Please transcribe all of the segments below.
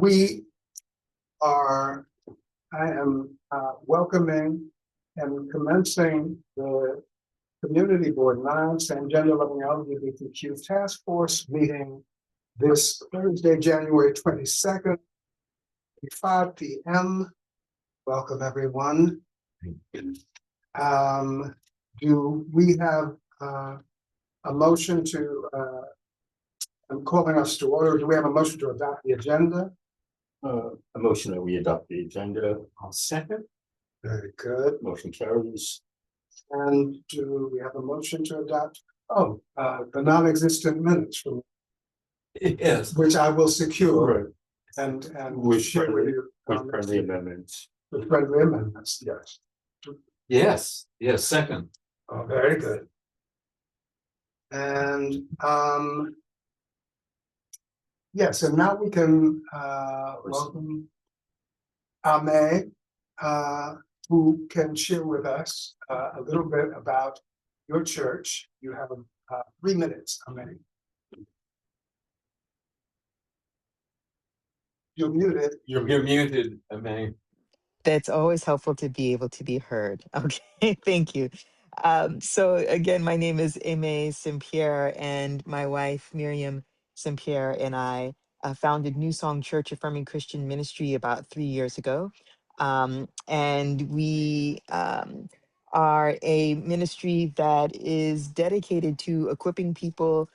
We are, I am welcoming and commencing the Community Board 9 Same Gender Loving LGBTQ Task Force meeting this Thursday, January 22nd, 5 p.m. Welcome, everyone. Do we have a motion to, I'm calling us to order. Do we have a motion to adopt the agenda? A motion that we adopt the agenda. I'll second. Very good. Motion carries. And do we have a motion to adopt? Oh, the non-existent minutes from Yes. which I will secure Right. and With share with you. With friendly amendments. With friendly amendments, yes. Yes, second. Oh, very good. And yes, and now we can welcome Ame, who can share with us a little bit about your church. You have 3 minutes, Ame. You're muted. You're muted, Ame. That's always helpful to be able to be heard. Okay, thank you. So again, my name is Aimee St-Pierre, and my wife Miriam St-Pierre and I founded New Song Church Affirming Christian Ministry about 3 years ago. And we are a ministry that is dedicated to equipping people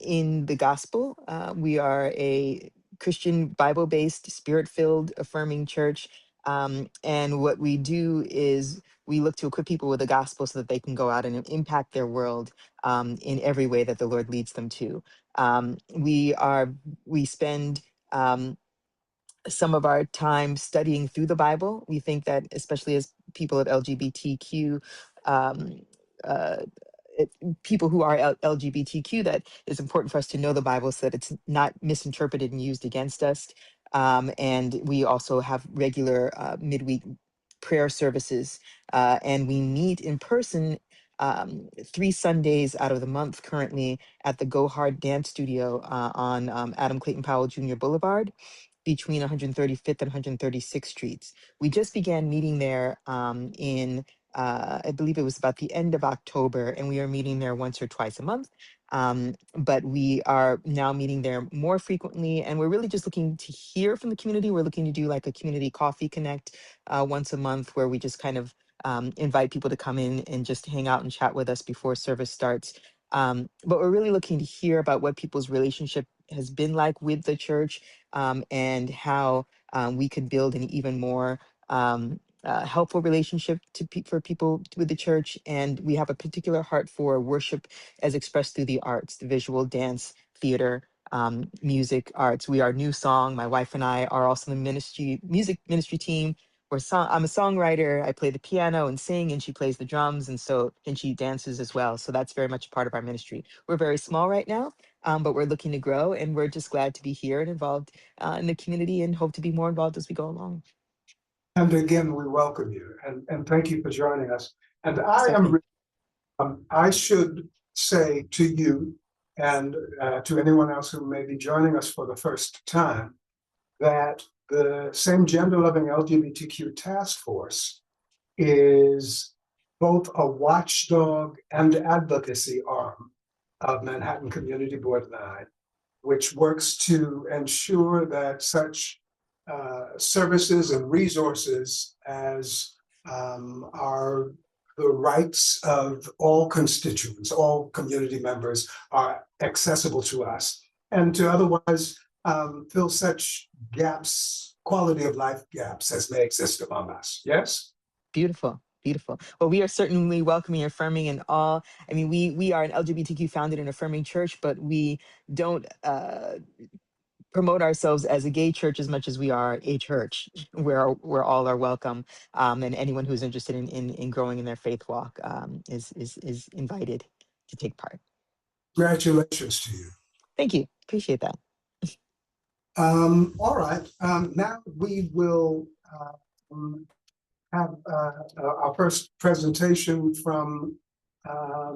in the gospel. We are a Christian Bible-based, spirit-filled, affirming church. And what we do is we look to equip people with the gospel so that they can go out and impact their world in every way that the Lord leads them to. We spend some of our time studying through the Bible. We think that, especially as people of LGBTQ, um, uh, people who are LGBTQ, that it's important for us to know the Bible so that it's not misinterpreted and used against us. And we also have regular midweek prayer services, and we meet in person 3 Sundays out of the month currently at the Go Hard Dance Studio on Adam Clayton Powell Jr. Boulevard, between 135th and 136th Streets. We just began meeting there I believe it was about the end of October, and we are meeting there once or twice a month. But we are now meeting there more frequently, and we're really just looking to hear from the community. We're looking to do like a community coffee connect once a month, where we just kind of invite people to come in and just hang out and chat with us before service starts. But we're really looking to hear about what people's relationship has been like with the church, and how we could build an even more helpful relationship for people with the church. And we have a particular heart for worship as expressed through the arts, the visual, dance, theater, music, arts. We are New Song. My wife and I are also the music ministry team. I'm a songwriter. I play the piano and sing, and she plays the drums, and she dances as well. So that's very much a part of our ministry. We're very small right now, but we're looking to grow, and we're just glad to be here and involved in the community, and hope to be more involved as we go along. And again, we welcome you and thank you for joining us. And I should say to you and to anyone else who may be joining us for the first time, that the Same Gender Loving LGBTQ Task Force is both a watchdog and advocacy arm of Manhattan Community Board 9, which works to ensure that such services and resources as are the rights of all constituents, all community members, are accessible to us, and to otherwise fill such gaps, quality of life gaps, as may exist among us. Yes? Beautiful. Beautiful. Well, we are certainly welcoming and affirming in all. I mean, we are an LGBTQ founded and affirming church, but we don't promote ourselves as a gay church as much as we are a church where all are welcome, and anyone who's interested in growing in their faith walk is invited to take part. Congratulations to you. Thank you. Appreciate that. All right. Now we will have our first presentation from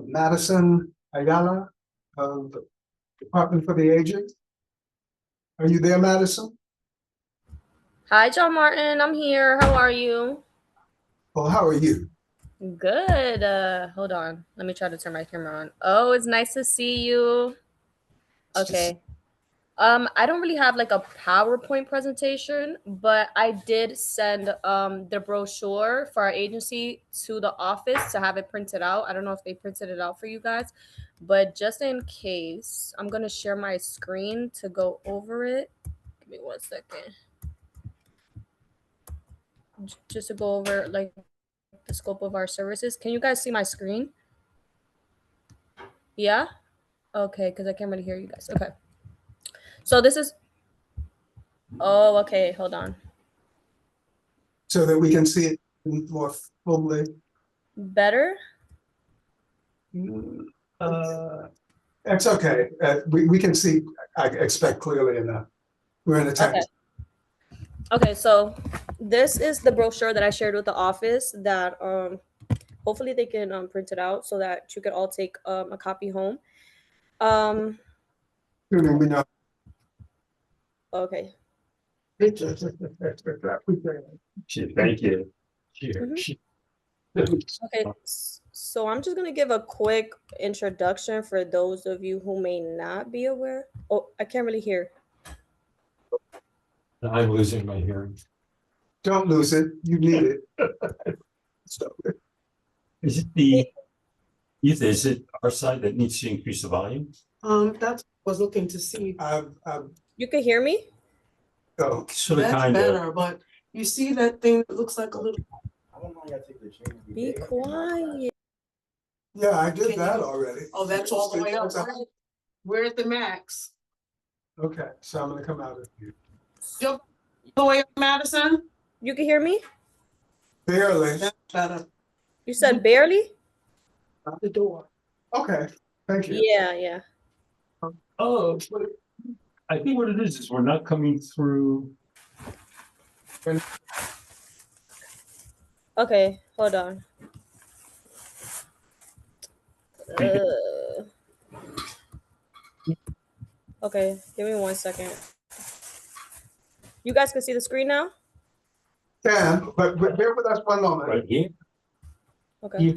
Madison Ayala of the Department for the Aged. Are you there, Madison? Hi, John Martin. I'm here. How are you? Well, how are you? Good. Hold on. Let me try to turn my camera on. Oh, it's nice to see you. Okay. I don't really have like a PowerPoint presentation, but I did send the brochure for our agency to the office to have it printed out. I don't know if they printed it out for you guys, but just in case, I'm gonna share my screen to go over it. Give me 1 second. Just to go over like the scope of our services. Can you guys see my screen? Yeah? Okay, because I can't really hear you guys. Okay. So this is, oh, okay, hold on. So that we can see it more fully. Better? It's okay. We can see, I expect clearly enough. We're in a Okay. text. Okay, so this is the brochure that I shared with the office that hopefully they can print it out so that you could all take a copy home. We know. Okay. Thank you. Okay, so I'm just gonna give a quick introduction for those of you who may not be aware. Oh, I can't really hear. I'm losing my hearing. Don't lose it. You need it. So, Is it the, is it our side that needs to increase the volume? That's what I was looking to see. You can hear me? Oh, Sort of, That's kind of. better, but you see that thing that looks like a little. Be quiet. yeah, I did Can that you- already. Oh, that's all the way up. We're at the max. Okay, so I'm gonna come out of you. Yep. The way up, Madison. You can hear me? Barely. That's better. You said barely? Out the door. Okay, thank you. Yeah. Oh, I think what it is we're not coming through. Okay, hold on. Uh, okay, give me 1 second. You guys can see the screen now? Can, but bear with us one moment. Right here. Okay. Yeah.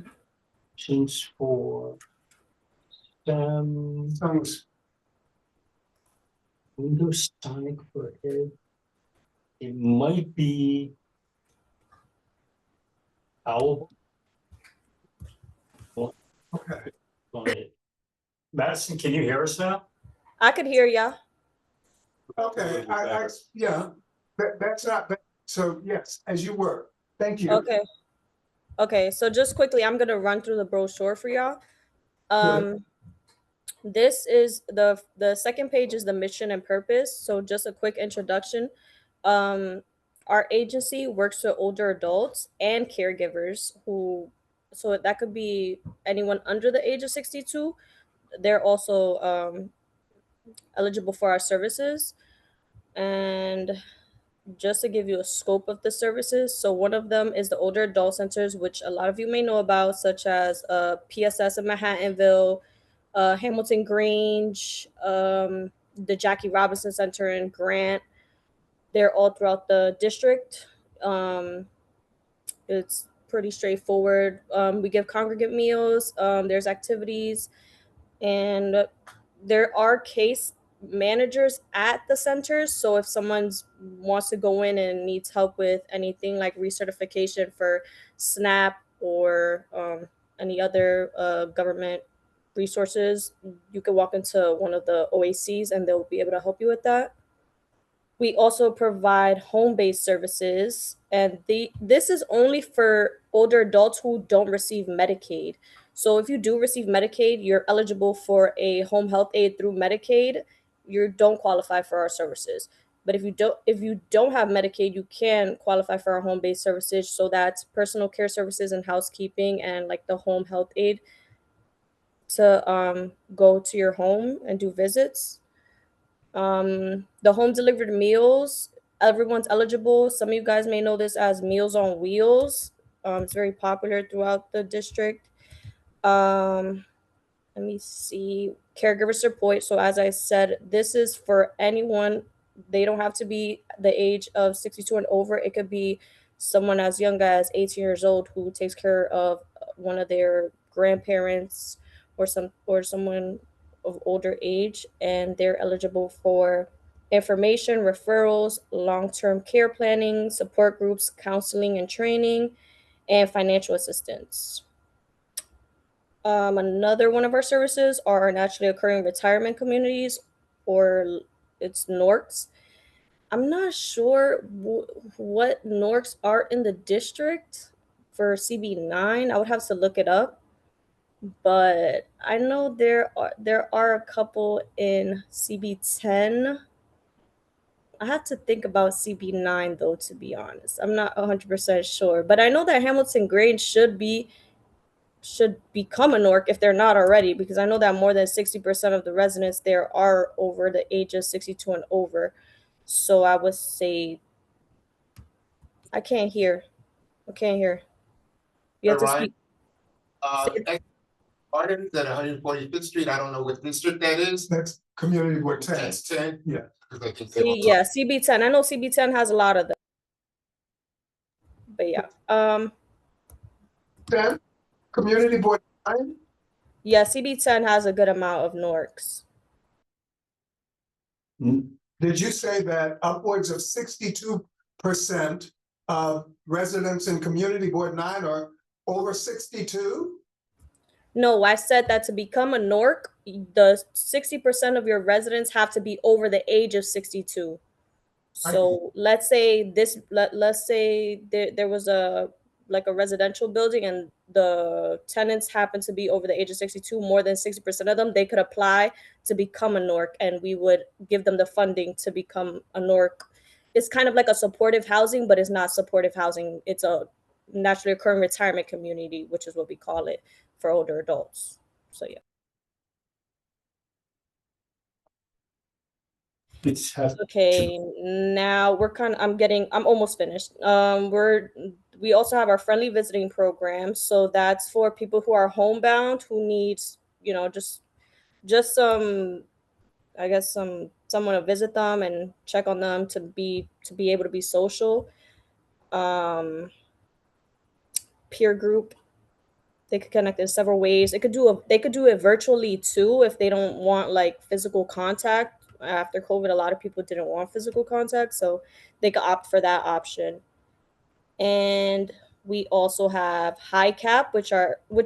Options for Thanks. Windows Sonic for it. It might be Owl. Okay. On it. Madison, can you hear us now? I could hear ya. Okay, yeah, that's not, so yes, as you were. Thank you. Okay, so just quickly, I'm gonna run through the brochure for y'all. This is the second page is the mission and purpose. So just a quick introduction. Our agency works with older adults and caregivers who, so that could be anyone under the age of 62. They're also eligible for our services. And just to give you a scope of the services, so one of them is the older adult centers, which a lot of you may know about, such as PSS in Manhattanville, Hamilton Grange, the Jackie Robinson Center in Grant. They're all throughout the district. It's pretty straightforward. We give congregate meals. There's activities, and there are case managers at the centers. So if someone wants to go in and needs help with anything like recertification for SNAP or any other government resources, you can walk into one of the OACs and they'll be able to help you with that. We also provide home-based services, and this is only for older adults who don't receive Medicaid. So if you do receive Medicaid, you're eligible for a home health aid through Medicaid. You don't qualify for our services. But if you don't have Medicaid, you can qualify for our home-based services. So that's personal care services and housekeeping and like the home health aid to go to your home and do visits. The home delivered meals, everyone's eligible. Some of you guys may know this as Meals on Wheels. It's very popular throughout the district. Um, Let me see. Caregiver support. So as I said, this is for anyone They don't have to be the age of 62 and over. It could be someone as young as 18 years old who takes care of one of their grandparents or someone of older age, and they're eligible for information, referrals, long-term care planning, support groups, counseling and training, and financial assistance. Another one of our services are naturally occurring retirement communities, or it's NORCs. I'm not sure what NORCs are in the district for CB9. I would have to look it up, but I know there are a couple in CB10. I have to think about CB9 though, to be honest. I'm not 100% sure, but I know that Hamilton Grange should become a NORC if they're not already, because I know that more than 60% of the residents there are over the age of 62 and over. So I would say I can't hear. I can't hear. You have to Right. speak. Say- Gardens at 145th Street. I don't know what district that is. That's community board 10. That's 10. Yeah. Because I think they were Yeah, CB10. I know CB10 has a lot of them. But yeah. 10, community board 9. Yeah, CB10 has a good amount of NORCs. Did you say that upwards of 62% of residents in community board 9 are over 62? No, I said that to become a NORC, the 60% of your residents have to be over the age of 62. So let's say let's say there was a residential building and the tenants happen to be over the age of 62, more than 60% of them, they could apply to become a NORC, and we would give them the funding to become a NORC. It's kind of like a supportive housing, but it's not supportive housing. It's a naturally occurring retirement community, which is what we call it for older adults. So yeah. Okay, now I'm almost finished. We also have our friendly visiting program. So that's for people who are homebound, who needs, just some, I guess someone to visit them and check on them to be able to be social. Peer group. They could connect in several ways. They could do it virtually too if they don't want like physical contact. After COVID, a lot of people didn't want physical contact, so they could opt for that option. And we also have High Cap, which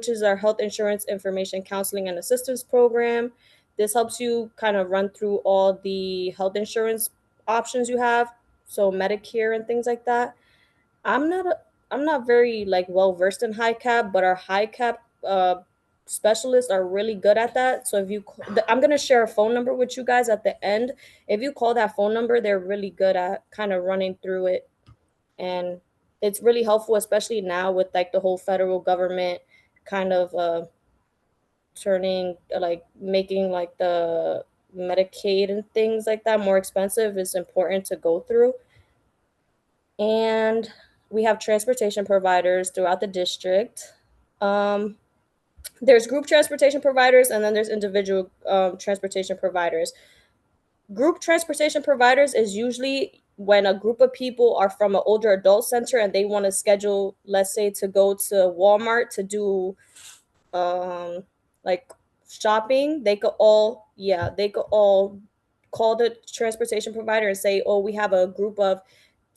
is our health insurance information counseling and assistance program. This helps you kind of run through all the health insurance options you have, so Medicare and things like that. I'm not I'm not very like well versed in high cap, but our high cap specialists are really good at that. So I'm gonna share a phone number with you guys at the end. If you call that phone number, they're really good at kind of running through it, and it's really helpful, especially now with like the whole federal government kind of making like the Medicaid and things like that more expensive. Is important to go through. And we have transportation providers throughout the district. There's group transportation providers, and then there's individual transportation providers. Group transportation providers is usually when a group of people are from an older adult center and they want to schedule, let's say, to go to Walmart to do like shopping. They could all call the transportation provider and say, oh, we have a group of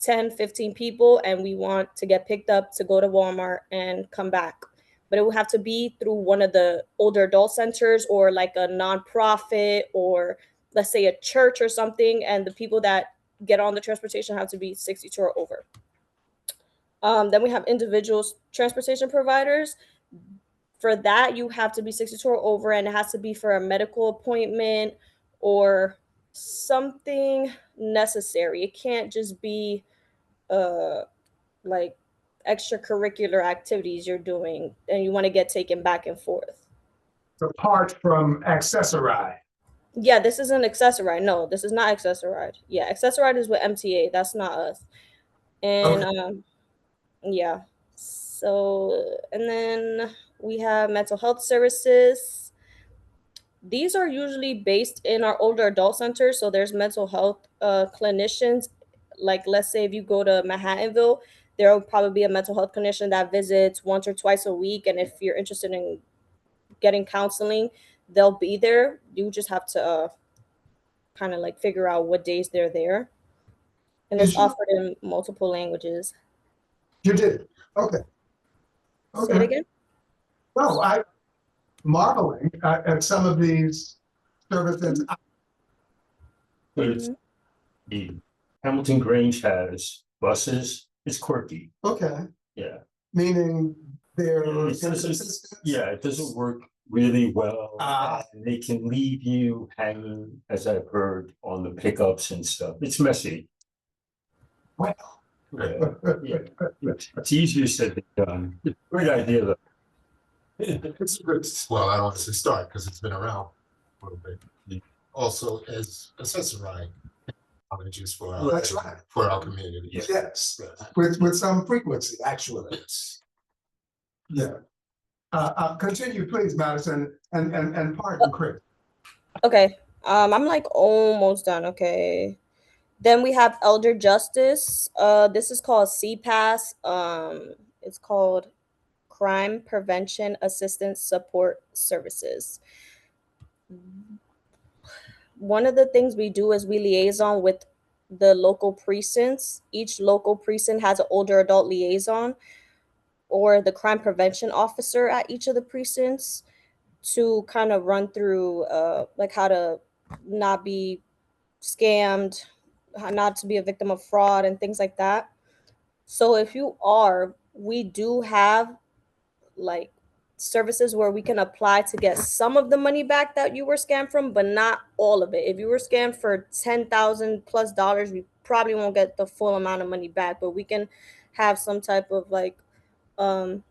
10, 15 people and we want to get picked up to go to Walmart and come back. But it will have to be through one of the older adult centers or like a nonprofit, or let's say a church or something. And the people that get on the transportation have to be 62 or over. Then we have individual transportation providers. For that, you have to be 62 or over, and it has to be for a medical appointment or something necessary. It can't just be like extracurricular activities you're doing and you want to get taken back and forth. Apart from accessory. Yeah, this isn't accessory. No, this is not accessory. Yeah, accessory is with MTA. That's not us. And yeah. So, and then we have mental health services. these are usually based in our older adult centers. So there's mental health clinicians. Like, let's say if you go to Manhattanville, there will probably be a mental health clinician that visits once or twice a week. And if you're interested in getting counseling, they'll be there. You just have to kind of like figure out what days they're there. And it's Did you- offered in multiple languages. You did, okay. Say it Okay, again. no, I marveling at some of these services. But it's, the Hamilton Grange has buses, it's quirky, Okay, yeah. meaning they're It doesn't- inconsistent? Yeah, it doesn't work really well. Ah. And they can leave you hanging, as I've heard, on the pickups and stuff. It's messy. Well. Yeah, yeah. It's easier said than done. Great idea though. It's good. Well, I don't want to start because it's been around a little bit. Also as accessory colleges for our, That's right. for our community. Yeah. Yes, Yes. with some frequency, actually. Yes. Yeah. Continue, please, Madison, and pardon, Chris. Okay. I'm like almost done. Okay. Then we have elder justice. This is called CPAS. It's called Crime Prevention Assistance Support Services. One of the things we do is we liaison with the local precincts. Each local precinct has an older adult liaison or the crime prevention officer at each of the precincts to kind of run through like how to not be scammed, how not to be a victim of fraud and things like that. So if you are, we do have like services where we can apply to get some of the money back that you were scammed from, but not all of it. If you were scammed for $10,000+, we probably won't get the full amount of money back, but we can have some type of like um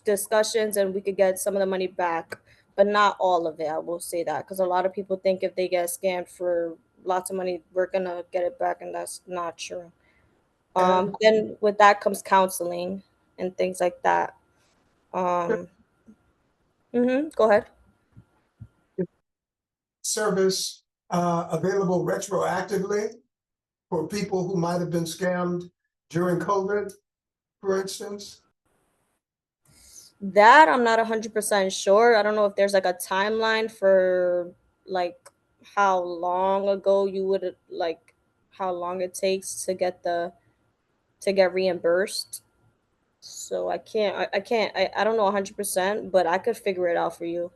discussions and we could get some of the money back, but not all of it. I will say that because a lot of people think if they get scammed for lots of money, we're gonna get it back, and that's not true. Then with that comes counseling and things like that. Um, Go ahead. Service available retroactively for people who might have been scammed during COVID, for instance? That I'm not 100% sure. I don't know if there's like a timeline for like how long ago you would like how long it takes to get reimbursed. So I don't know 100%, but I could figure it out for you.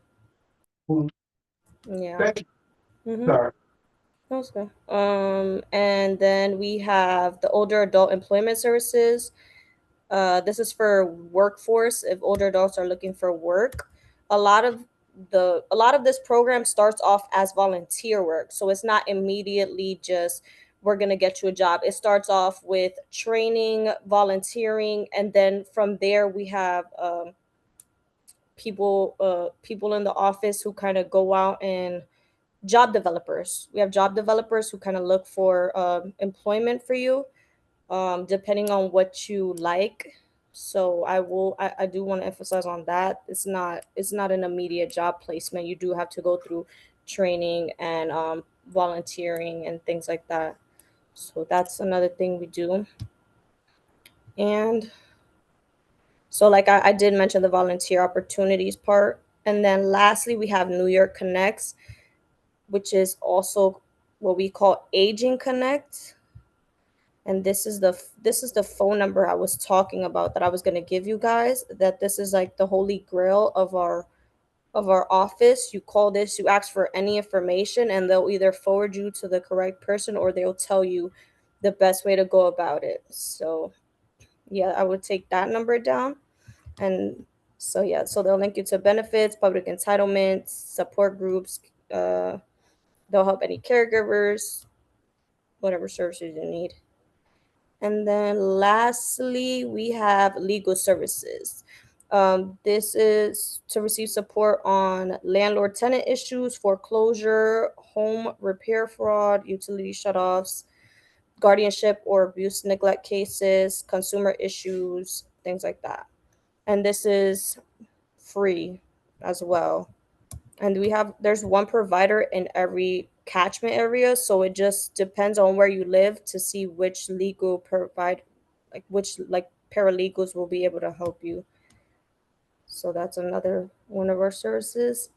Cool. Yeah. Thank you. Mm-hmm. Sorry. That's good. And then we have the older adult employment services. This is for workforce if older adults are looking for work. A lot of this program starts off as volunteer work, so it's not immediately just we're gonna get you a job. It starts off with training, volunteering, and then from there we have people in the office who kind of go out and job developers. We have job developers who kind of look for employment for you, depending on what you like. So I do want to emphasize on that. It's not an immediate job placement. You do have to go through training and volunteering and things like that. So that's another thing we do. And so like I did mention the volunteer opportunities part. And then lastly, we have New York Connects, which is also what we call Aging Connect. And this is the phone number I was talking about that I was going to give you guys, that this is like the holy grail of our office. You call this, you ask for any information, and they'll either forward you to the correct person or they'll tell you the best way to go about it. So yeah, I would take that number down. And so yeah, so they'll link you to benefits, public entitlements, support groups. They'll help any caregivers, whatever services you need. And then lastly, we have legal services. This is to receive support on landlord tenant issues, foreclosure, home repair fraud, utility shutoffs, guardianship or abuse neglect cases, consumer issues, things like that. And this is free as well. And there's one provider in every catchment area, so it just depends on where you live to see which legal provide, like which like paralegals will be able to help you. So that's another one of our services.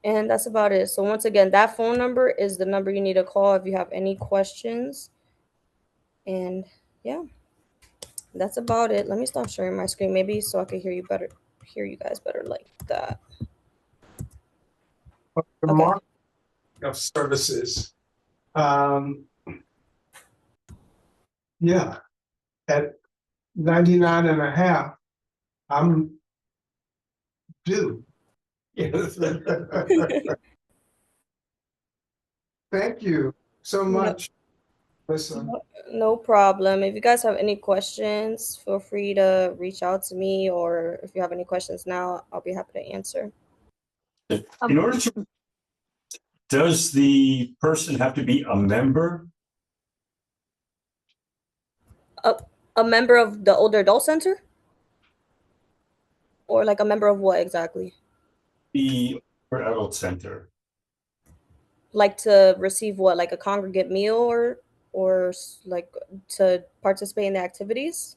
And that's about it. So once again, that phone number is the number you need to call if you have any questions. And yeah, that's about it. Let me stop sharing my screen maybe so I can hear you guys better like that. The Okay. market of services. Yeah, at 99 and a half, I'm due. Thank you so much. Listen, No problem. If you guys have any questions, feel free to reach out to me, or if you have any questions now, I'll be happy to answer. In order to, does the person have to be a member? A member of the older adult center? Or like a member of what exactly? The adult center. Like to receive what, like a congregate meal or like to participate in the activities?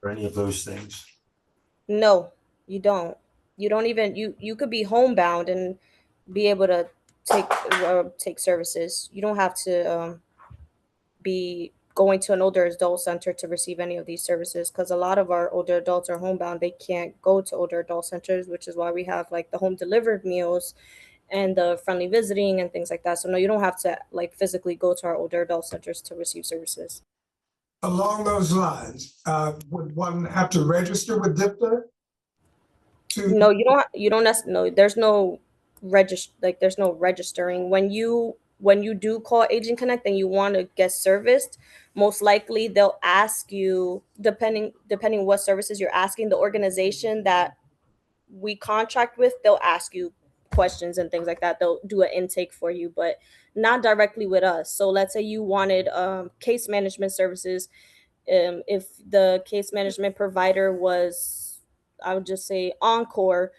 Or any of those things? No, you don't. You don't even you could be homebound and be able to take services. You don't have to be going to an older adult center to receive any of these services because a lot of our older adults are homebound. They can't go to older adult centers, which is why we have like the home delivered meals and the friendly visiting and things like that. So no, you don't have to like physically go to our older adult centers to receive services. along those lines, would one have to register with DIPTA? No, you don't no, there's no registering. When you do call Agent Connect and you want to get serviced, most likely they'll ask you, depending what services you're asking, the organization that we contract with, they'll ask you questions and things like that. They'll do an intake for you, but not directly with us. So let's say you wanted case management services. If the case management provider was, I would just say Encore.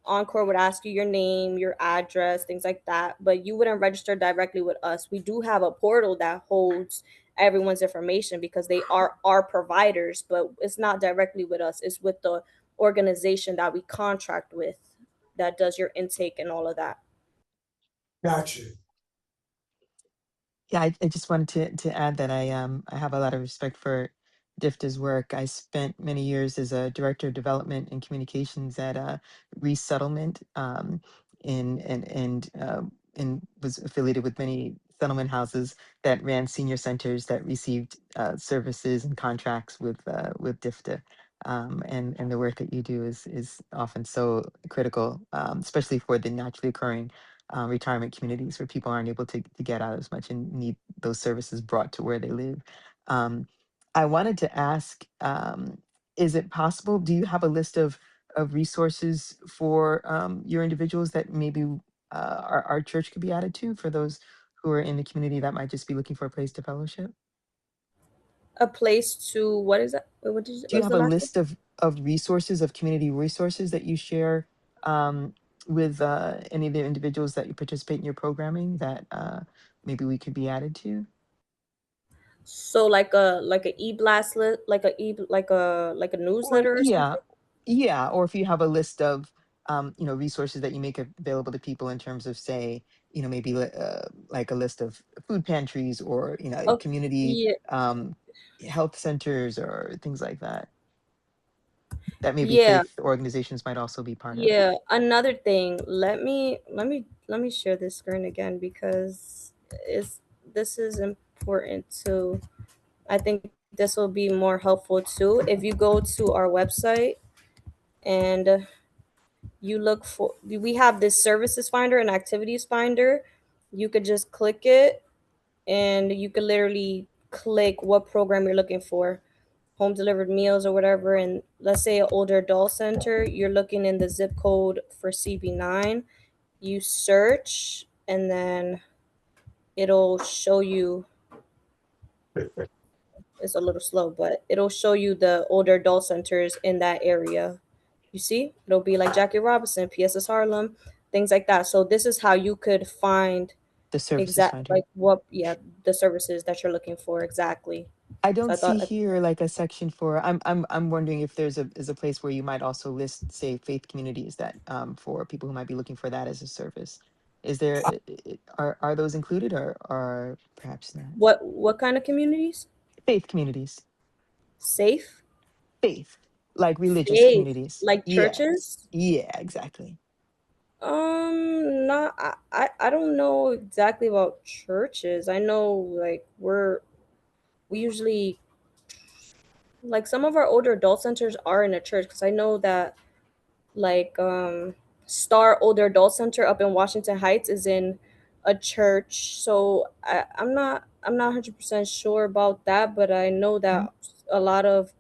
Encore would ask you your name, your address, things like that, but you wouldn't register directly with us. We do have a portal that holds everyone's information because they are our providers, but it's not directly with us. It's with the organization that we contract with that does your intake and all of that. Gotcha. Yeah, I just wanted to add that I have a lot of respect for DIFTA's work. I spent many years as a director of development and communications at Resettlement, and was affiliated with many settlement houses that ran senior centers that received services and contracts with DIFTA. And the work that you do is often so critical, especially for the naturally occurring retirement communities where people aren't able to get out as much and need those services brought to where they live. Um, I wanted to ask, is it possible, do you have a list of resources for your individuals that maybe our church could be added to for those who are in the community that might just be looking for a place to fellowship? A place to, what is that? Do What you is have the a last one? list of resources, of community resources that you share with any of the individuals that you participate in your programming that maybe we could be added to? So like a e-blast list, like a Or newsletter or yeah, something? yeah, or if you have a list of resources that you make available to people in terms of, say, maybe like a list of food pantries or Oh, community yeah, health centers or things like that, that maybe yeah. faith organizations might also be part of. Yeah, another thing. Let me share this screen again because it's this is important too. I think this will be more helpful too. If you go to our website and you look for, we have this services finder and activities finder. You could just click it and you could literally click what program you're looking for, home delivered meals or whatever. And let's say an older adult center, you're looking in the zip code for CB9. You search and then it'll show you, it's a little slow, but it'll show you the older adult centers in that area. You see, it'll be like Jackie Robinson, PSS Harlem, things like that. So this is how you could find The services exact finder. like what the services that you're looking for exactly. I So don't I see thought here like a section for, I'm wondering if there's a place where you might also list, say, faith communities that, for people who might be looking for that as a service. Is there, are those included or perhaps not? what kind of communities? Faith communities, Safe? faith, like religious Faith. communities. Like Yeah, churches? yeah, exactly. Not I don't know exactly about churches. I know like we usually like some of our older adult centers are in a church because I know that like Star Older Adult Center up in Washington Heights is in a church. So I'm not 100% sure about that, but I know that a lot of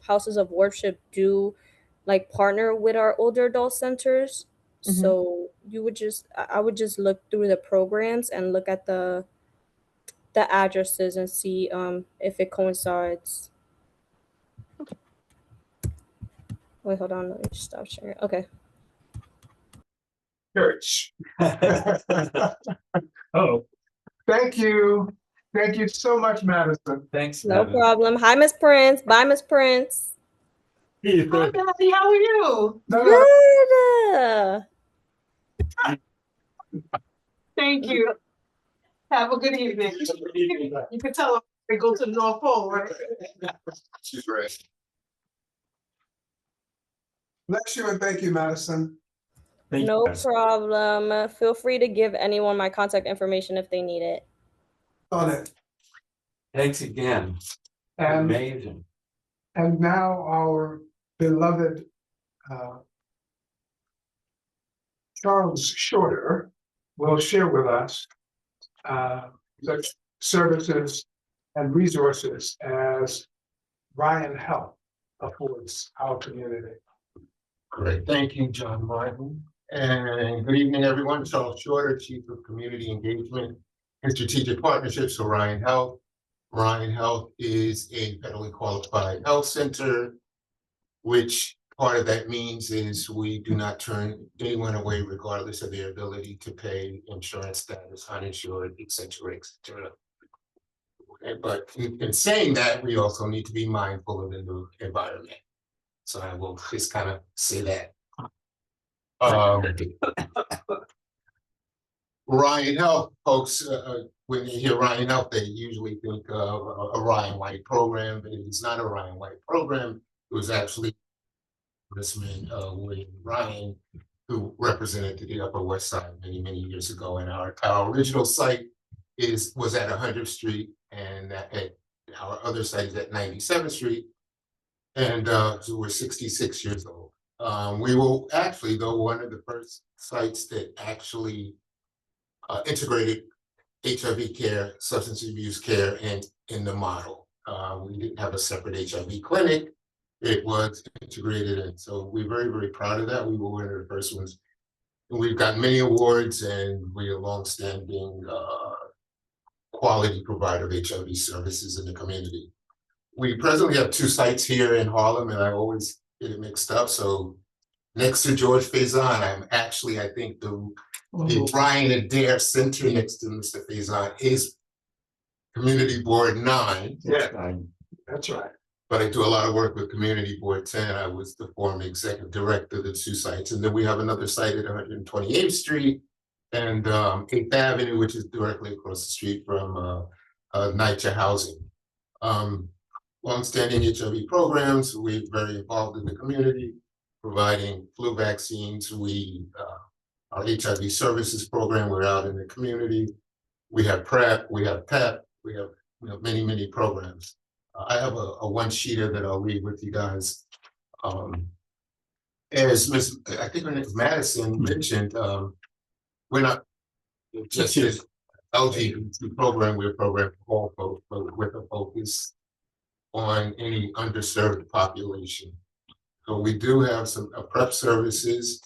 houses of worship do like partner with our older adult centers. Hmm. So I would just look through the programs and look at the addresses and see if it coincides. Okay. Wait, hold on, let me just stop sharing. Okay. Church. Oh, Thank you. Thank you so much, Madison. thanks. No Evan. problem. Hi, Miss Prince. Bye, Miss Prince. Hey, Hi, Betty, how are you? No, no, Good. Thank you. Have a good evening. You can tell them they go to the North Pole, right? She's right. bless you and thank you, Madison. Thank you, No guys. problem. Feel free to give anyone my contact information if they need it. On it. Thanks again. And, Amazing. and now our beloved Charles Shorter will share with us such services and resources as Ryan Health affords our community. Great, thank you, John Martin. And good evening, everyone. Charles Shorter, Chief of Community Engagement and Strategic Partnerships for Ryan Health. Ryan Health is a federally qualified health center, which part of that means is we do not turn anyone away regardless of their ability to pay, insurance status, uninsured, et cetera, et cetera. Okay, but in saying that, we also need to be mindful of the new environment. So I will just kind of say that. Ryan Health, folks, when they hear Ryan Health, they usually think of a Ryan White program, but it's not a Ryan White program. It was actually Congressman William Ryan, who represented the Upper West Side many, many years ago. And our original site was at 100th Street, and our other site is at 97th Street. And so we're 66 years old. We will actually, though, one of the first sites that actually integrated HIV care, substance abuse care in the model. We didn't have a separate HIV clinic. It was integrated, and so we're very, very proud of that. We were one of the first ones. And we've got many awards, and we're a longstanding quality provider of HIV services in the community. We presently have 2 sites here in Harlem, and I always get it mixed up. So next to George Faison, I'm actually, I think the Ryan Adair Center next to Mr. Faison is Community Board 9. Yeah, that's right. But I do a lot of work with Community Board 10. I was the former executive director of the 2 sites. And then we have another site at 128th Street and 8th Avenue, which is directly across the street from NYCHA Housing. Longstanding HIV programs. We're very involved in the community, providing flu vaccines. Our HIV services program, we're out in the community. We have PrEP, we have PEP, we have many, many programs. I have a one-sheeter that I'll leave with you guys. As I think her name is Madison mentioned, we're not just an LGBT program, we're a program for all folks, but with a focus on any underserved population. So we do have some PrEP services.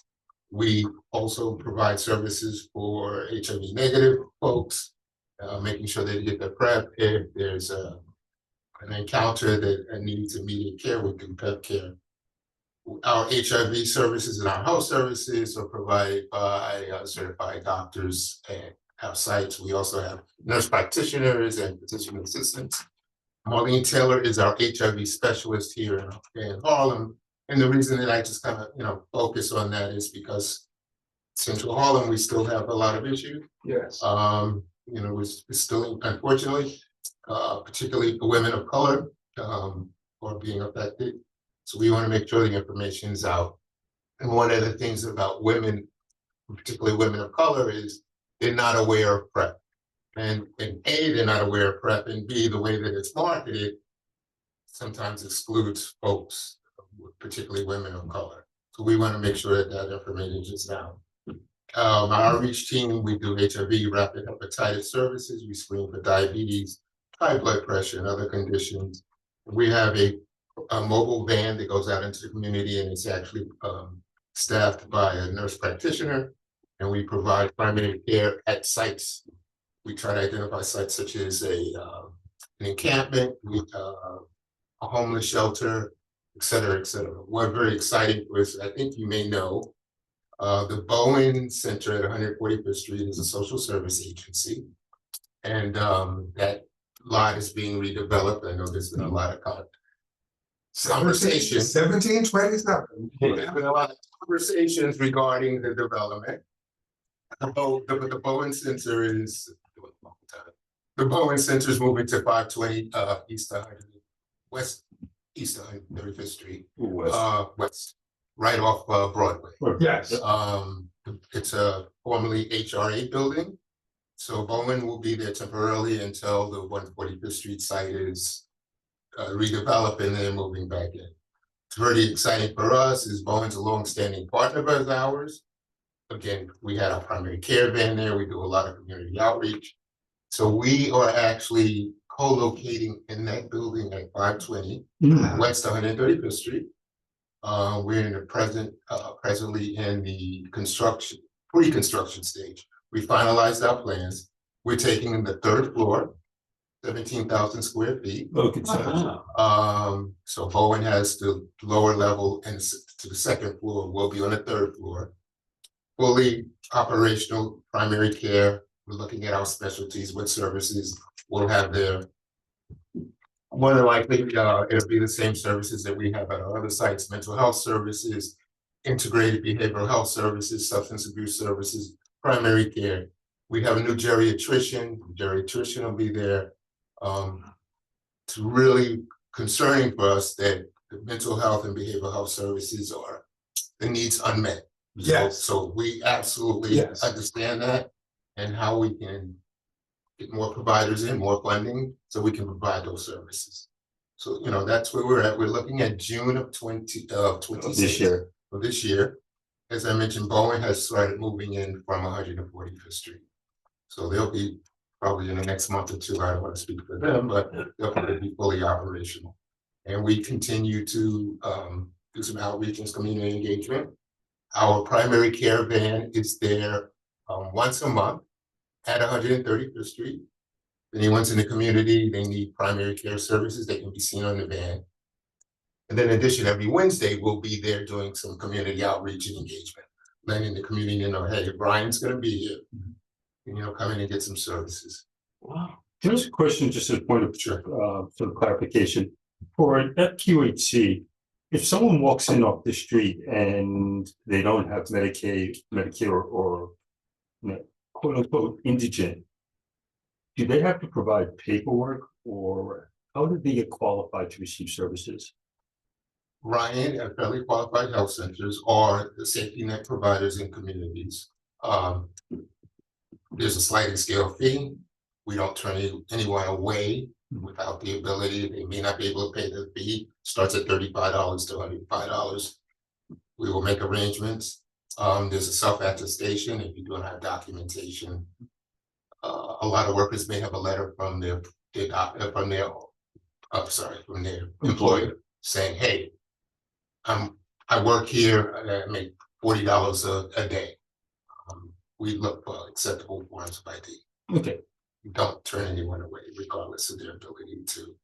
We also provide services for HIV negative folks, making sure they get their PrEP. If there's an encounter that needs immediate care, we do PEP care. Our HIV services and our health services are provided by certified doctors at our sites. We also have nurse practitioners and physician assistants. Marlene Taylor is our HIV specialist here in Harlem. And the reason that I just kind of, focus on that is because Central Harlem, we still have a lot of issues. Yes. We're still, unfortunately, particularly for women of color, are being affected. So we want to make sure the information is out. And one of the things about women, particularly women of color, is they're not aware of PrEP. And A, they're not aware of PrEP, and B, the way that it's marketed sometimes excludes folks, particularly women of color. So we want to make sure that that information is out. Our outreach team, we do HIV, rapid hepatitis services. We screen for diabetes, high blood pressure, and other conditions. We have a mobile van that goes out into the community, and it's actually staffed by a nurse practitioner, and we provide primary care at sites. We try to identify sites such as an encampment, a homeless shelter, et cetera, et cetera. What very exciting was, I think you may know, the Bowen Center at 145th Street is a social service agency, and that lot is being redeveloped. I know there's been a lot of conversation. 1727. There's been a lot of conversations regarding the development. The Bowen Center is moving to 520 West East 135th Street, west, right off Broadway. Yes. It's a formerly HRA building, so Bowen will be there temporarily until the 145th Street site is redeveloped and then moving back in. It's very exciting for us, as Bowen's a long-standing partner of ours. Again, we had our primary care van there. We do a lot of community outreach. So we are actually co-locating in that building at 520 West 135th Street. We're in the presently in the pre-construction stage. We finalized our plans. We're taking in the third floor, 17,000 square feet. Okay. So Bowen has the lower level, and to the second floor, we'll be on the third floor. Fully operational primary care. We're looking at our specialties, what services we'll have there. More than likely, it'll be the same services that we have at our other sites: mental health services, integrated behavioral health services, substance abuse services, primary care. We have a new geriatrician. The geriatrician will be there. It's really concerning for us that the mental health and behavioral health services are the needs unmet. Yes. So we absolutely understand that, and how we can get more providers in, more funding, so we can provide those services. So, that's where we're at. We're looking at June of 26 this year. As I mentioned, Bowen has started moving in from 145th Street. So they'll be probably in the next month or two. I don't want to speak for them, but they'll probably be fully operational. And we continue to do some outreach and community engagement. Our primary care van is there once a month at 135th Street. If anyone's in the community, they need primary care services, they can be seen on the van. And then in addition, every Wednesday, we'll be there doing some community outreach and engagement, letting the community know, hey, Brian's gonna be here. And, come in and get some services. Wow. Can I ask a question, just as a point of sort of clarification? For FQHC, if someone walks in off the street and they don't have Medicaid, Medicare, or quote unquote indigent, do they have to provide paperwork, or how do they get qualified to receive services? Ryan and federally qualified health centers are the safety net providers in communities. There's a sliding scale fee. We don't turn anyone away without the ability. They may not be able to pay the fee. Starts at $35 to $105. We will make arrangements. There's a self-attestation if you don't have documentation. A lot of workers may have a letter from their employer saying, hey, I work here, I make $40 a day. We look for acceptable forms of ID. Okay. You don't turn anyone away, regardless of their ability to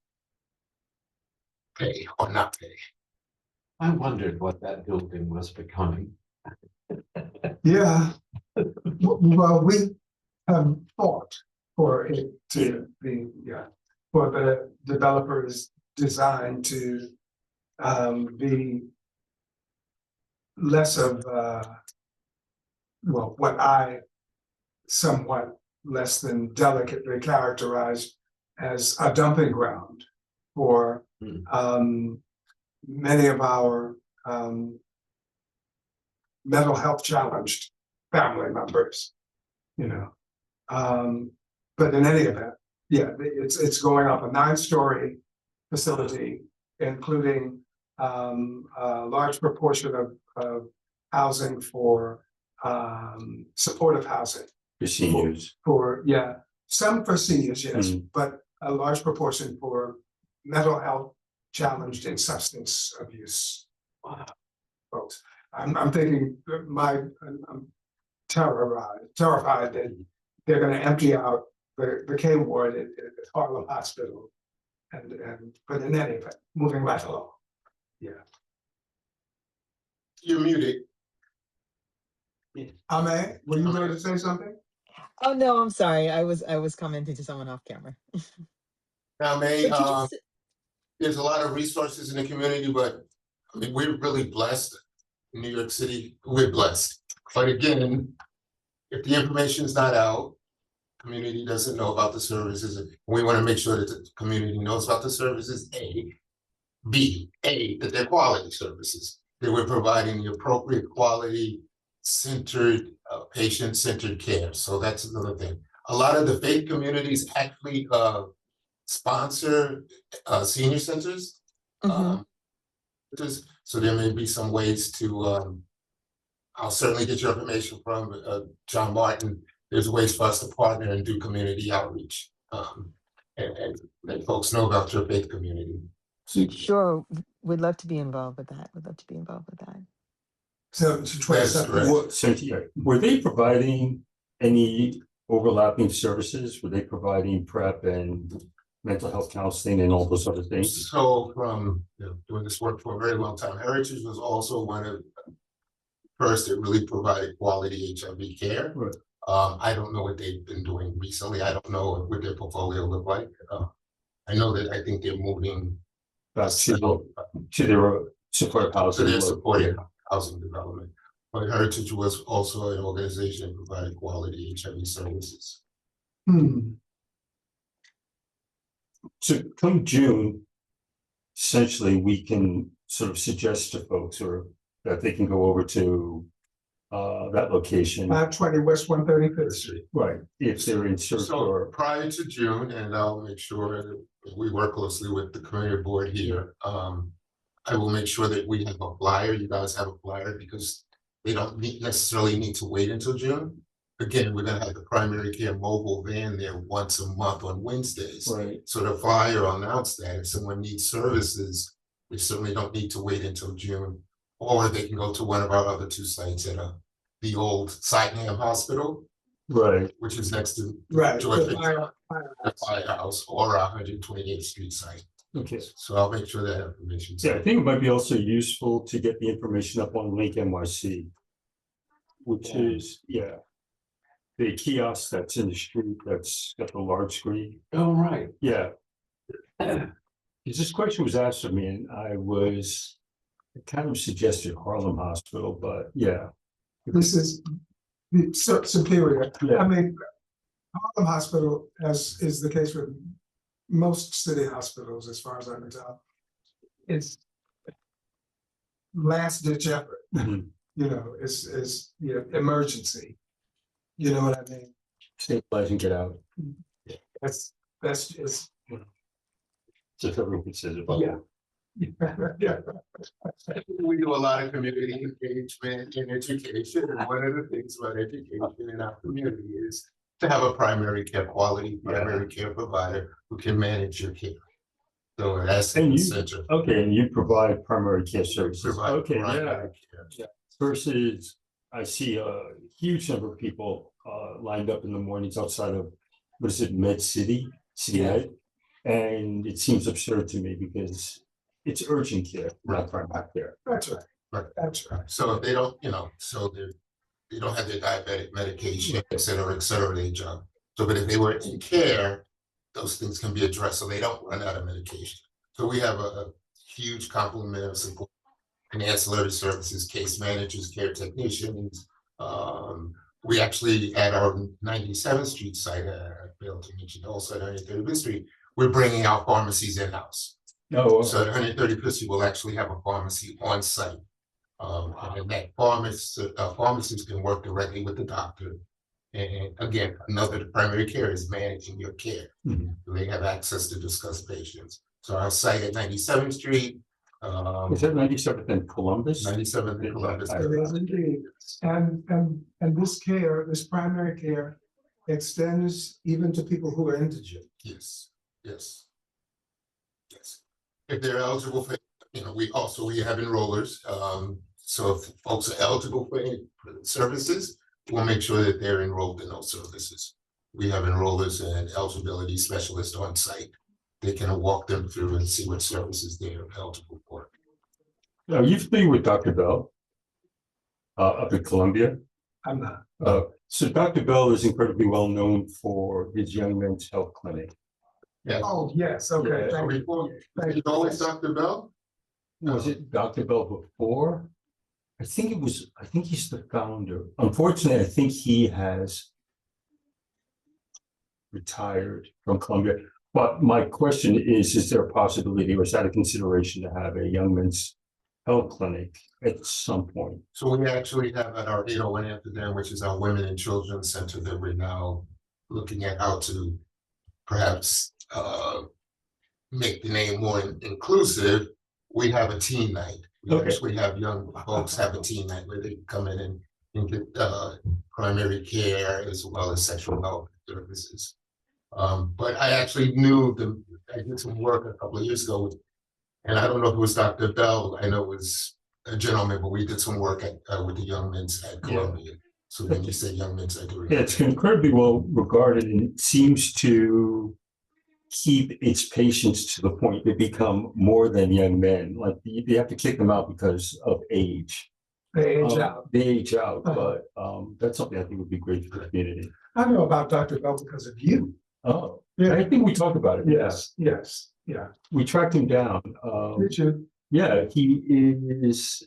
pay or not pay. I wondered what that building was becoming. Yeah, well, we have fought for it to be, yeah, for the developer's design to be less of well, what I somewhat less than delicately characterized as a dumping ground for many of our mental health challenged family members, you know. But in any event, yeah, it's going up a 9-story facility, including a large proportion of housing for supportive housing. For seniors. For, yeah, some for seniors, yes, Mm. but a large proportion for mental health challenged and substance abuse folks. I'm thinking I'm terrified that they're gonna empty out the K ward at Harlem Hospital. But in any event, moving right along. Yeah. You're muted. Ame, were you going to say something? Oh no, I'm sorry. I was commenting to someone off camera. Now, May, But did you there's a lot of resources in the community, but I mean, we're really blessed. In New York City, we're blessed. But again, if the information is not out, community doesn't know about the services. We want to make sure that the community knows about the services, A. B, that they're quality services, that we're providing the appropriate quality centered, patient-centered care. So that's another thing. A lot of the faith communities actually sponsor senior centers. So there may be some ways to, I'll certainly get your information from John Martin. There's ways for us to partner and do community outreach and let folks know about your faith community. Sure, we'd love to be involved with that. We'd love to be involved with that. So it's 27. Well, Cynthia, were they providing any overlapping services? Were they providing PrEP and mental health counseling and all those other things? So from doing this work for a very long time, Heritage was also one of first that really provided quality HIV care. Right. I don't know what they've been doing recently. I don't know what their portfolio look like. I know that I think they're moving Back to their supportive housing. to their supported housing development. But Heritage was also an organization that provided quality HIV services. So come June, essentially, we can sort of suggest to folks or that they can go over to that location. 520 West 135th Street. Right, if they're in search So for. prior to June, and I'll make sure that we work closely with the community board here. I will make sure that we have a flyer. You guys have a flyer because they don't necessarily need to wait until June. Again, we're gonna have the primary care mobile van there once a month on Wednesdays. Right. So the flyer will announce that if someone needs services, we certainly don't need to wait until June. Or they can go to one of our other 2 sites at the old Sydenham Hospital, Right. which is next to Right. Georgia The Firehouse, or our 128th Street site. Okay. So I'll make sure that information. Yeah, I think it might be also useful to get the information up on Link NYC, which is, the kiosk that's in the street that's got the large screen. Oh, right. Yeah. This question was asked of me and I kind of suggested Harlem Hospital, but yeah. This is the Superior. Yeah. I mean, Harlem Hospital, as is the case with most city hospitals, as far as I can tell, it's last ditch effort. Mhm. You know, is emergency. You know what I mean? Stabilize and get out. That's just Just everyone says about. yeah. Yeah. We do a lot of community engagement in education, and one of the things about education in our community is to have a primary care primary care provider who can manage your care. So that's And the you- center. Okay, and you provide primary care services. Provide Okay, primary yeah. care. Versus, I see a huge number of people lined up in the mornings outside of, Med City, City Yeah. Ed. And it seems absurd to me because it's urgent care, not primary care. That's right. Right. That's right. So if they don't, so they don't have their diabetic medication, et cetera, they jump. So, but if they were in care, those things can be addressed so they don't run out of medication. So we have a huge complement of support and ancillary services, case managers, care technicians. We actually, at our 97th Street site, I failed to mention, also at 135th Street, we're bringing our pharmacies in-house. Oh, So at 135th Street, we'll actually have a pharmacy on site. And then that pharmacist can work directly with the doctor. And again, the primary care is managing your care. Mhm. They have access to discuss patients. So our site at 97th Street. Is that 97th and Columbus? 97th and Columbus. It is indeed. And this care, this primary care extends even to people who are indigent. Yes, yes. Yes. If they're eligible for, we have enrollers. So if folks are eligible for services, we'll make sure that they're enrolled in those services. We have enrollers and eligibility specialists on site. They can walk them through and see what services they're eligible for. Are you familiar with Dr. Bell? Up in Columbia? I'm not. So Dr. Bell is incredibly well known for his young men's health clinic. Yeah. Oh, yes, okay. Yeah. Thank you. Before, Thank you always Dr. Bell? Was it Dr. Bell before? I think he's the founder. Unfortunately, I think he has retired from Columbia. But my question is there a possibility or is that a consideration to have a young men's health clinic at some point? So we actually have at our 801 Amsterdam, which is our Women and Children's Center, that we're now looking at how to perhaps make the name more inclusive. We have a teen night. We actually have young folks have a teen night where they come in and get primary care as well as sexual health services. But I actually I did some work a couple of years ago, and I don't know if it was Dr. Bell. I know it was a gentleman, but we did some work with the young men's at Columbia. So when you say young men's, I do. Yeah, it's incredibly well regarded and it seems to keep its patients to the point they become more than young men. Like they have to kick them out because of age. They age out. They age out, but that's something I think would be great for the community. I know about Dr. Bell because of you. Oh, Yeah. I think we talked about it. Yes, yes, yeah. We tracked him down. Did you? Yeah, he is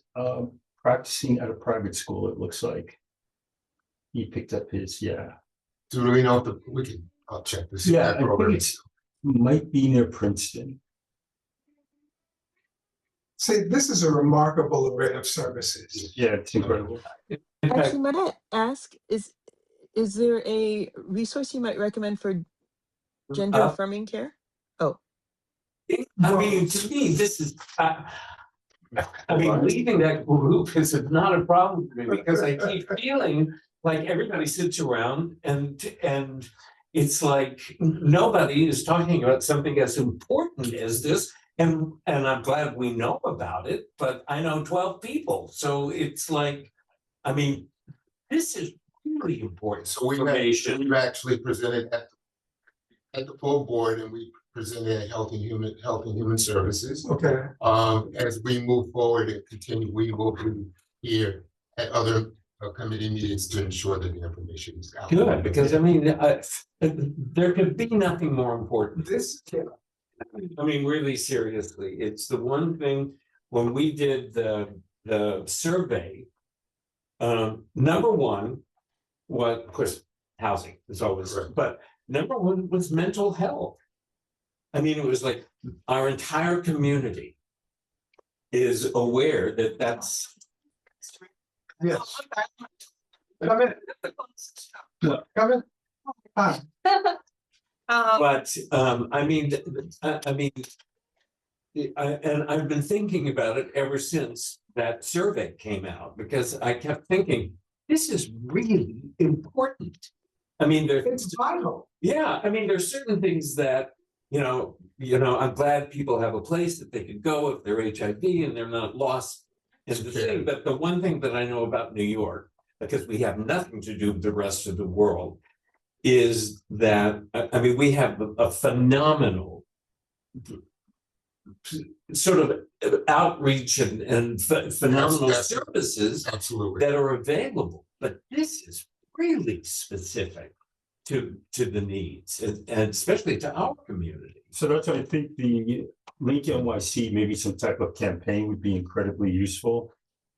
practicing at a private school, it looks like. He picked up his, Do we know if I'll check this. Yeah, I think it might be near Princeton. See, this is a remarkable array of services. Yeah, it's incredible. Actually, might I ask, is there a resource you might recommend for gender affirming care? Oh, I mean, to me, this is, leaving that group is not a problem for me because I keep feeling like everybody sits around and it's like nobody is talking about something as important as this. And I'm glad we know about it, but I know 12 people. So it's like, this is really important. So we've actually presented at the full board, and we presented at Health and Human Services. Okay. As we move forward and continue, we will be here at other committee meetings to ensure that the information is out. Good, because there could be nothing more important. Really seriously, it's the one thing when we did the survey. Number one, of course, housing is always, right. But number one was mental health. It was like our entire community is aware that that's. Yes. Come in. Come in. Hi. But and I've been thinking about it ever since that survey came out because I kept thinking this is really important. It's vital. Yeah, there's certain things that I'm glad people have a place that they can go if they're HIV and they're not lost in the thing. But the one thing that I know about New York, because we have nothing to do with the rest of the world, is that we have a phenomenal sort of outreach and phenomenal Yes, services Absolutely. that are available, but this is really specific to the needs and especially to our community. So that's why I think the Link NYC, maybe some type of campaign would be incredibly useful.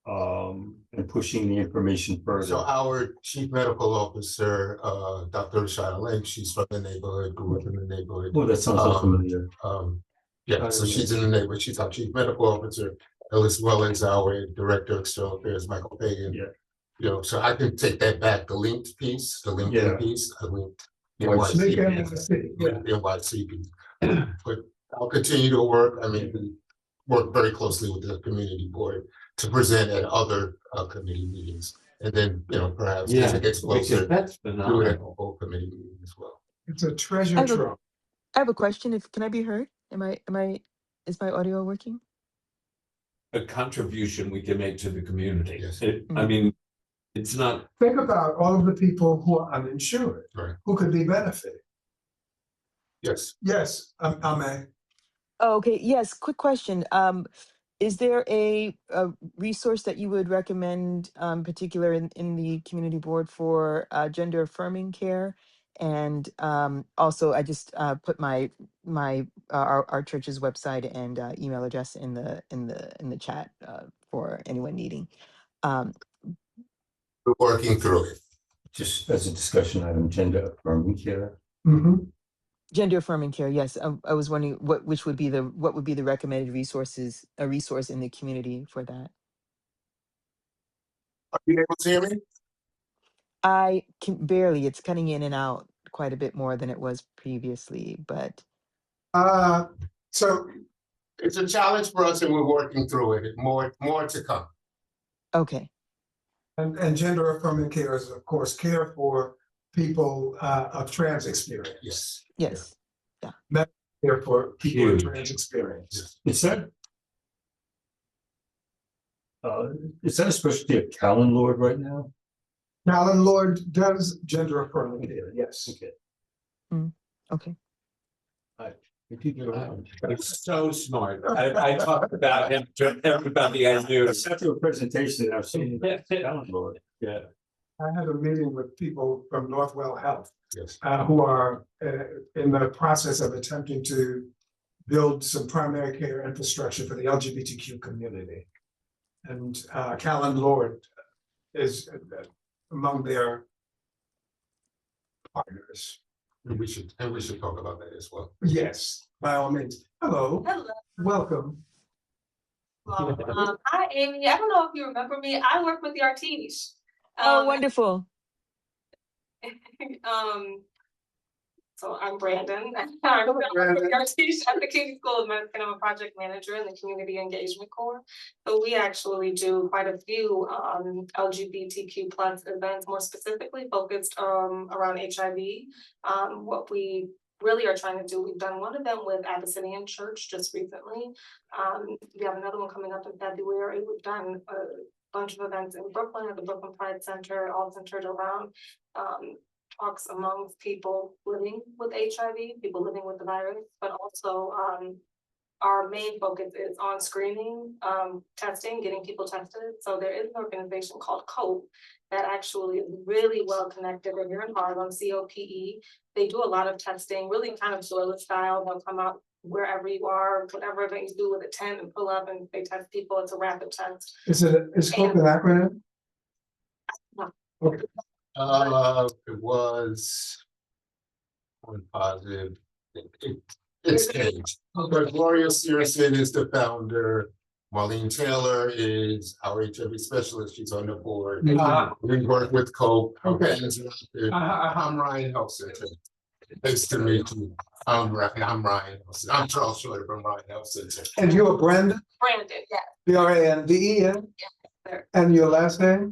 And pushing the information further. So our chief medical officer, Dr. Rashada Lake, she's from the neighborhood, grew up in the neighborhood. Oh, that sounds so familiar. Yeah, so she's in the neighborhood. She's our chief medical officer, as well as our director of external affairs, Michael Pagan. Yeah. You know, so I can take that back, the linked piece, the LinkedIn piece, I linked Link NYC. NYC, yeah. NYC. But I'll continue to work. I mean, we work very closely with the community board to present at other committee meetings. And then, you know, perhaps as it gets closer, That's do it at phenomenal. the whole committee meeting as well. It's a I treasure have a- trove. I have a question. Can I be heard? Is my audio working? A contribution we can make to the community. Yes. I mean, it's not, Think about all of the people who are uninsured, Right. who could be benefiting. Yes. Yes, Ame. Oh, okay. Yes. Quick question. Is there a resource that you would recommend, particular in the community board for gender affirming care? And also, I just put our church's website and email address in the chat for anyone needing. We're working through it. Just as a discussion item, gender affirming care. Mhm. Gender affirming care, yes. I was wondering what would be the recommended resources, a resource in the community for that. Are you able to hear me? I can barely, it's cutting in and out quite a bit more than it was previously, but So It's a challenge for us and we're working through it. More to come. okay. And gender affirming care is, of course, care for people of trans experience. Yes. Yes. Care for people of Huge. trans experience. Is that a specialty of Callan Lord right now? Alan Lord does gender affirming care, yes. Okay. Okay. he's so smart. I talked about him to everybody I knew. I sat through a presentation, I've seen Callan Lord, yeah. I had a meeting with people from Northwell Health Yes. who are in the process of attempting to build some primary care infrastructure for the LGBTQ community. And Callan Lord is among their partners. And we should talk about that as well. Yes, by all means. Hello, Hello. welcome. Hi, Amy. I don't know if you remember me. I work with the Artish. Oh, wonderful. So I'm Brandon. I work with the Artish at the King School of Medicine. I'm a project manager in the Community Engagement Corps. So we actually do quite a few LGBTQ plus events, more specifically focused around HIV. What we really are trying to do, we've done one of them with Abyssinian Church just recently. We have another one coming up in February. We've done a bunch of events in Brooklyn at the Brooklyn Pride Center, all centered around talks amongst people living with HIV, people living with the virus, but also our main focus is on screening, testing, getting people tested. So there is an organization called COPE that actually is really well connected. They're here in Harlem, COPE. They do a lot of testing, really kind of toilet style. They'll come out wherever you are, whatever event you do with a tent and pull up and they test people. It's a rapid test. Is COPE an acronym? No. Okay. It was one positive. It's changed. But Gloria Searson is the founder. Marlene Taylor is our HIV specialist. She's on the board. We work with COPE. Okay. I'm Ryan Health Center. Nice to meet you. I'm Ryan. I'm Charles Shorter from Ryan Health Center. And you're Brandon? Brandon, yeah. BRANDEN? sir. And your last name?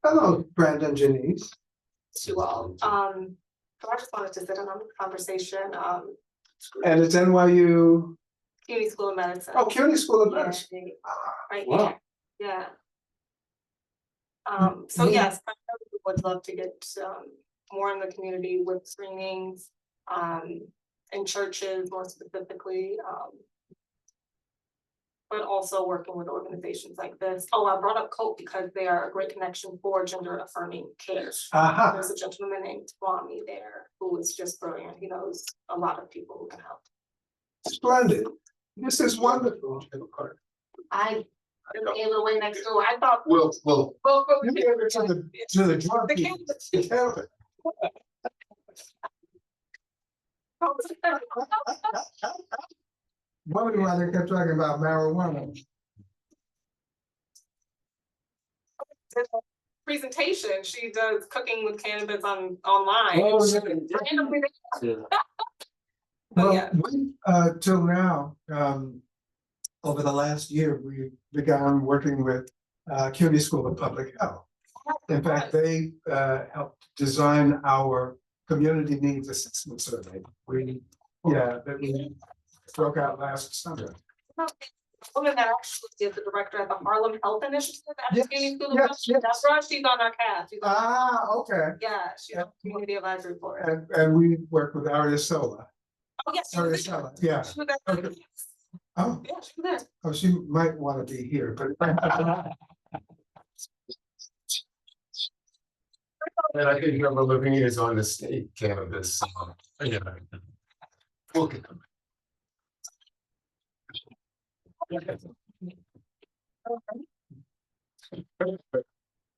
Hello, Brandon Janice. You all. So I just wanted to sit in on the conversation. And it's NYU, CUNY School of Medicine. oh, CUNY School of Yeah, Medicine. right Wow. here. Yeah. So yes, I really would love to get more in the community with screenings, in churches more specifically. But also working with organizations like this. Oh, I brought up COPE because they are a great connection for gender affirming care. Aha, There's a gentleman named Kwame there who is just brilliant. He knows a lot of people who can help. splendid. This is wonderful. I gave it away next door. I thought. Well, You gave it to the drug The people. kids. The Catholic. Wondering why they kept talking about marijuana. Presentation, she does cooking with cannabis online. Oh, She- yeah. randomly- Yeah. Well, yeah. we, till now, over the last year, we began working with CUNY School of Public Health. In fact, they helped design our community needs assessment survey. That we broke out last summer. Woman that actually is the director at the Harlem Health Initiative at the Yes, CUNY School of yes, Public yes. That's right, she's on our cast. She's on- Ah, okay. Yeah, she's on the community advisory board. And we work with Aria Sola. Oh, yes, she was Aria there. Sola, yeah. She was there. Okay. Oh, Yeah, she was there. oh, she might want to be here, but. and I think number of living years on the state cannabis. Yeah. Okay.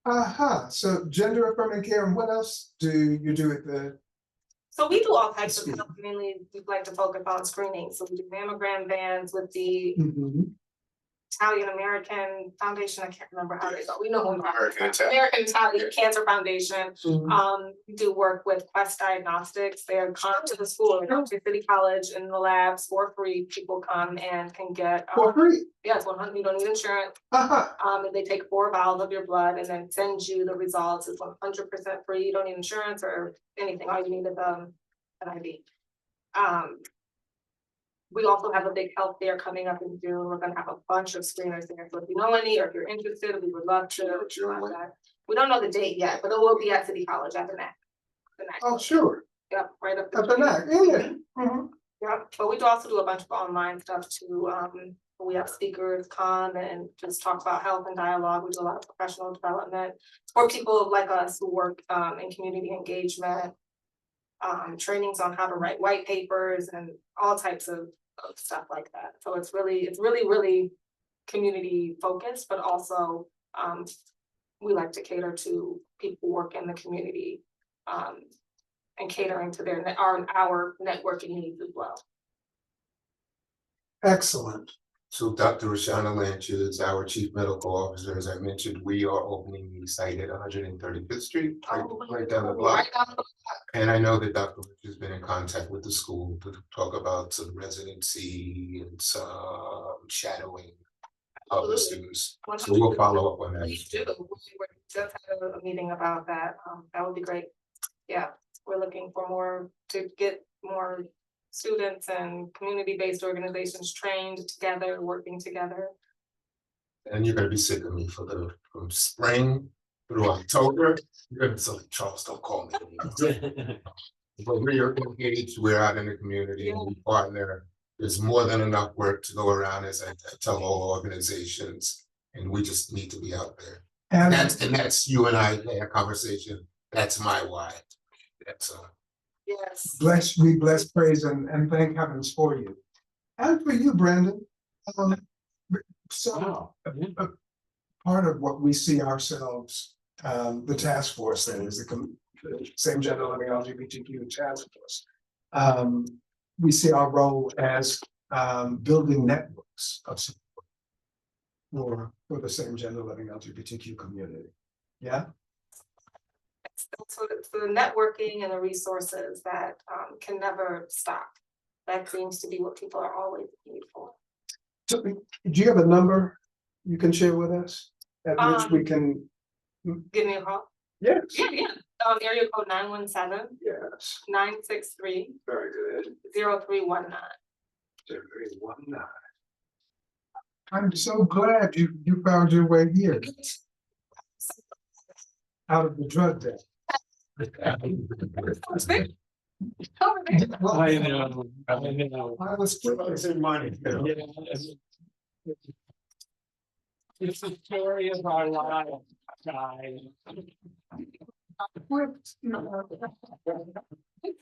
Aha, so gender affirming care, and what else do you do at the? So we do all types of stuff, mainly we'd like to focus on screening, so we do mammogram bans with the Mhm. Italian American Foundation, I can't remember how they go, we know who we are. American Italian Cancer Foundation. Mhm. We do work with Quest Diagnostics, they come to the school, come to City College in the labs for free, people come and can get. For free, Yes, 100, you don't need insurance, aha, and they take 4 vials of your blood and then send you the results, it's 100% free, you don't need insurance or anything, all you need is an ID. We also have a big health fair coming up in June. We're gonna have a bunch of screeners there. So if you know any, or if you're interested, we would love to. That. We don't know the date yet, but it will be at City College at the NAC. oh, sure, Yep, right up. at the neck, yeah. Mhm. Yeah, but we do also do a bunch of online stuff too. We have speakers come and just talk about health and dialogue. We do a lot of professional development for people like us who work in community engagement. Trainings on how to write white papers and all types of stuff like that. So it's really community focused, but also we like to cater to people who work in the community and catering to our networking needs as well. Excellent. So Dr. Rashana Lynch is our chief medical officer. As I mentioned, we are opening the site at 135th Street, right down the block. Right down the block. And I know that Dr. Lynch has been in contact with the school to talk about some residency and some shadowing of the students. So we'll follow up on that. Please do. We just had a meeting about that. That would be great. Yeah, we're looking for to get more students and community-based organizations trained together, working together. And you're gonna be sick of me from spring through October. You're gonna be so like, Charles, don't call me anymore. But we are engaged, we're out in the community and we partner. There's more than enough work to go around, as I tell all organizations, and we just need to be out there. And That's you and I had a conversation. That's my why. That's Yes. we bless, praise, and thank heavens for you. And for you, Brandon. So Wow. part of what we see ourselves, the task force that is the same gender living LGBTQ task force. We see our role as building networks of support for the same gender living LGBTQ community. Yeah. So it's the networking and the resources that can never stop. That seems to be what people are always looking for. So, do you have a number you can share with us at which we can? Give me a call. Yes. Yeah. Area code 917 Yes. 963 Very good. 0319. 0319. I'm so glad you found your way here out of the drug den. I know, I know. I was in money. It's the story of our lives, guys.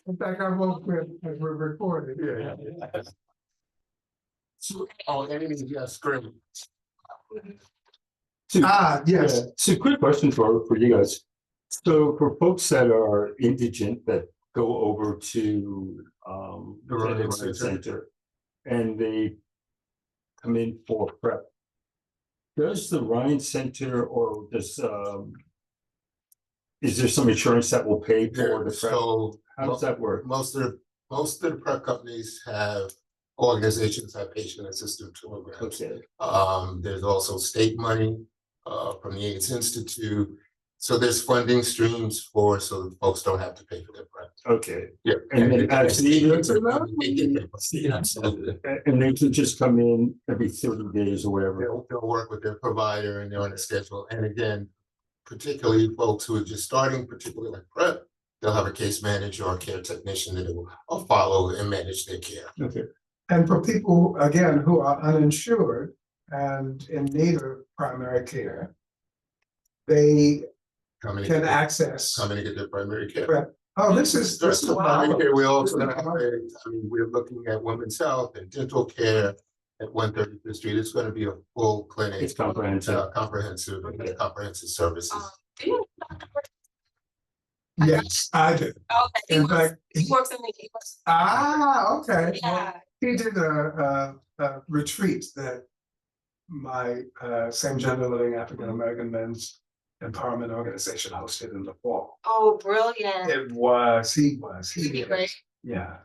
In fact, I won't quit as we're recording. Yeah. Oh, yes, great. So, Yes. yeah, so quick question for you guys. So for folks that are indigent that go over to The Ryan Ryan Center. Center and they come in for prep, does the Ryan Center or does is there some insurance that will pay for the prep? So How does that work? most of the prep companies have organizations that have patient assistance programs. Okay, There's also state money from the AIDS Institute. So there's funding streams for so that folks don't have to pay for their prep. okay. Yeah. And then as needed, Yeah, and they can just come in every 30 days or whatever. they'll work with their provider and they're on a schedule. And again, particularly folks who are just starting, particularly like prep, they'll have a case manager or care technician that will follow and manage their care. Okay. And for people, again, who are uninsured and in need of primary care, they Come in can and get access. their primary care. Correct. Oh, this is Primary care, we're also This gonna is have, we're looking at women's health and dental care at 135th Street. It's gonna be a full clinic. It's comprehensive. Comprehensive services. Do you? Yes, I do. Okay, In fact, he works in the. okay. Yeah. He did a retreat that my same gender living African American men's empowerment organization hosted in the fall. Oh, brilliant. It was, he He'd be is. great. Yeah.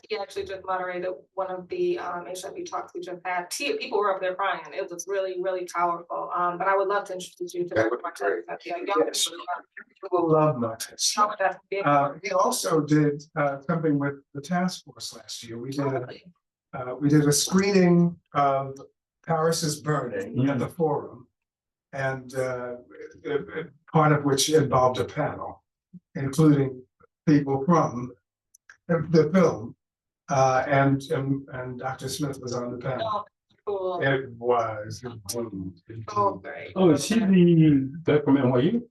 He actually just moderated one of the HIV talks we just had. People were up there crying. It was really, really powerful. But I would love to introduce you to That Dr. would be Martinez. Yes. You will love Marcus. He also did something with the task force last year. We did a screening of Paris is Burning at the forum, and part of which involved a panel, including people from the film, and Dr. Smith was on the panel. Oh, cool. It was. Oh, great. Oh, is he the guy from NYU?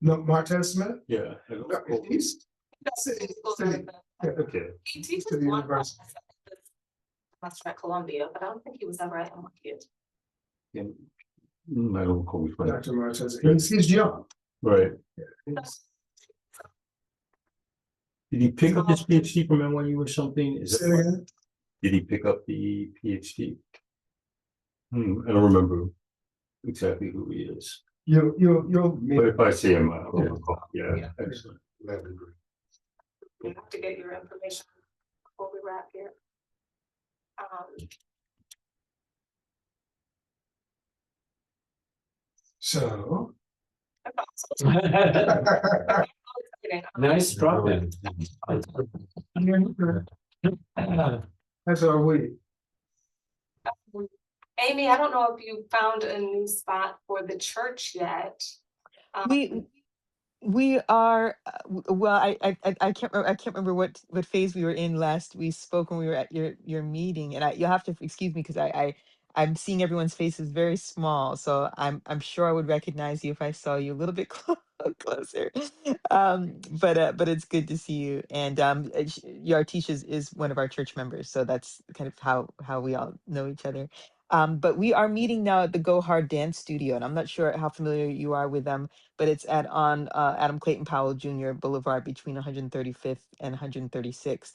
No, Martez Smith? Yeah. No, he's. Okay. He teaches To the one university. class at Columbia, but I don't think he was ever at NYU. Yeah. I don't recall which one. Dr. Martez, he's young. Right. He's- Did he pick up his PhD from NYU or something? Is Say that it right? again? Did he pick up the PhD? I don't remember exactly who he is. You'll meet. But if I see him, I'll Yeah. recall. Yeah, Yeah. excellent. That'd be great. We have to get your information before we wrap here. So. Nice drop in. As are we. Amy, I don't know if you found a new spot for the church yet. We are well. I can't remember what phase we were in last we spoke when we were at your meeting, and you'll have to excuse me because I'm seeing everyone's faces very small, so I'm sure I would recognize you if I saw you a little bit closer. But it's good to see you, and Yartish is one of our church members, so that's kind of how we all know each other. But we are meeting now at the Go Hard Dance Studio, and I'm not sure how familiar you are with them, but it's on Adam Clayton Powell Jr. Boulevard between 135th and 136th.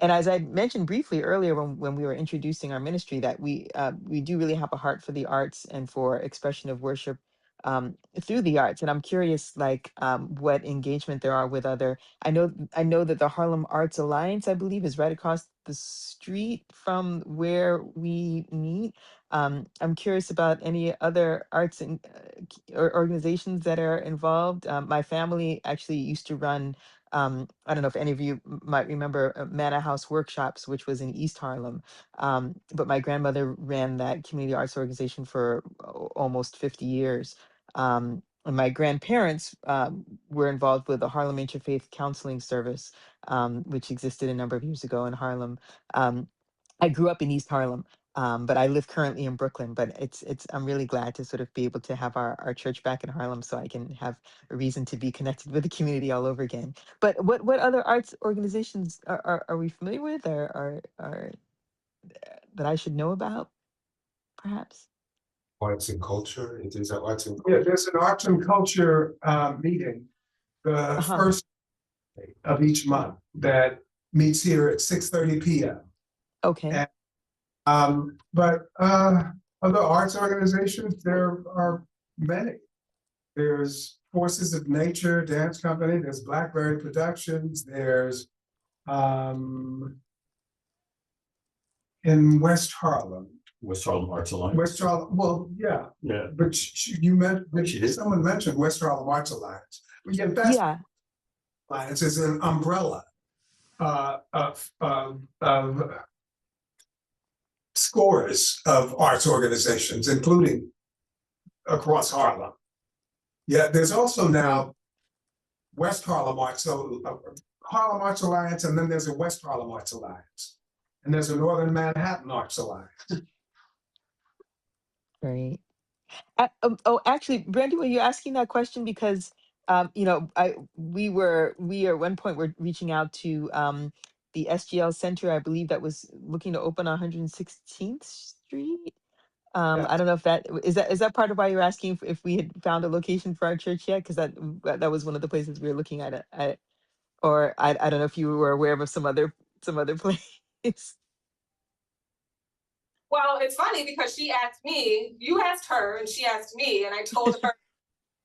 And as I mentioned briefly earlier when we were introducing our ministry, that we do really have a heart for the arts and for expression of worship through the arts. And I'm curious, what engagement there are with other. I know that the Harlem Arts Alliance, I believe, is right across the street from where we meet. I'm curious about any other arts and or organizations that are involved. My family actually used to run. I don't know if any of you might remember Manor House Workshops, which was in East Harlem. But my grandmother ran that community arts organization for almost 50 years. my grandparents were involved with the Harlem Interfaith Counseling Service, which existed a number of years ago in Harlem. I grew up in East Harlem, but I live currently in Brooklyn. But I'm really glad to sort of be able to have our church back in Harlem, so I can have a reason to be connected with the community all over again. But what other arts organizations are we familiar with, or are that I should know about, perhaps? Arts and culture, it is arts and. Yeah, there's an arts and culture meeting the Uh-huh. first day of each month that meets here at 6:30 p.m. Okay. And, but other arts organizations, there are many. There's Forces of Nature Dance Company, there's Blackberry Productions, there's in West Harlem. West Harlem Arts Alliance. West Harlem, well, yeah, Yeah. but you meant, She did. someone mentioned West Harlem Arts Alliance. Well, yeah, that's Yeah. Alliance is an umbrella of scores of arts organizations, including across Harlem. Yeah, there's also now West Harlem Arts, so Harlem Arts Alliance, and then there's a West Harlem Arts Alliance, and there's a Northern Manhattan Arts Alliance. Great. Actually, Brandy, were you asking that question because we at one point were reaching out to the SGL Center, I believe, that was looking to open on 116th Street. Yeah. I don't know if that part of why you're asking if we had found a location for our church yet, because that was one of the places we were looking at. Or I don't know if you were aware of some other place. Well, it's funny because she asked me, you asked her and she asked me, and I told her to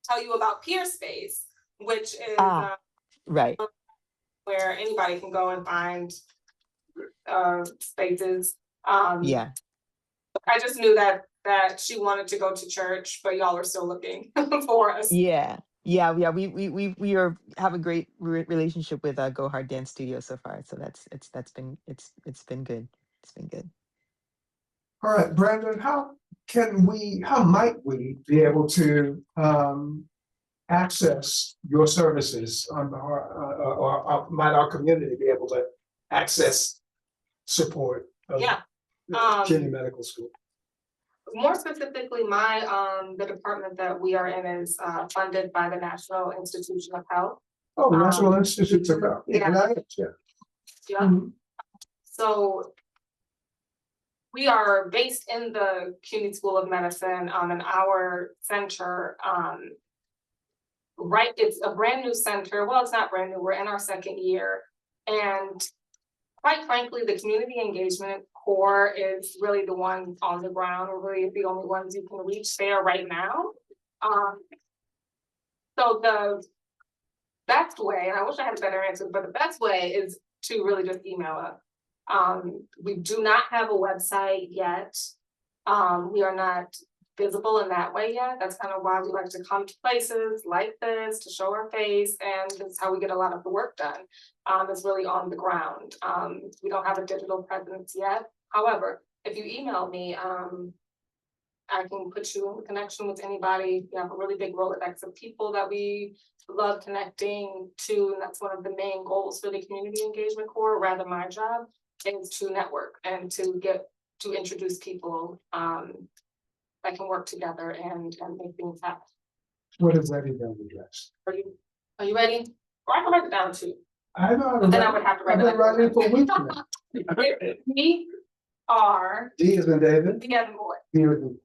tell you about Peer Space, which is Right. where anybody can go and find spaces. Yeah. I just knew that she wanted to go to church, but y'all are still looking for us. Yeah. We have a great relationship with Go Hard Dance Studio so far. So it's been good. It's been good. All right, Brandon, how might we be able to access your services on the or might our community be able to access support of Virginia Medical School? More specifically, the department that we are in is funded by the National Institution of Health. Oh, National Institute of Health. Yeah. Yeah. Mm-hmm. So we are based in the CUNY School of Medicine, and our center, it's a brand new center. Well, it's not brand new, we're in our second year. And quite frankly, the community engagement core is really the one on the ground. We're really the only ones you can reach there right now. So the best way, and I wish I had a better answer, but the best way is to really just email us. We do not have a website yet. We are not visible in that way yet. That's kind of why we like to come to places like this to show our face, and that's how we get a lot of the work done. It's really on the ground. We don't have a digital presence yet. However, if you email me, I can put you in connection with anybody. We have a really big Rolodex of people that we love connecting to, and that's one of the main goals for the Community Engagement Corps. Rather, my job is to network and to introduce people that can work together and make things happen. What is that email address? Are you ready? Or I can write it down too. I know. But then I would have to write it down. Writing for weeks now. D-R. D as in David. D as in boy. D as in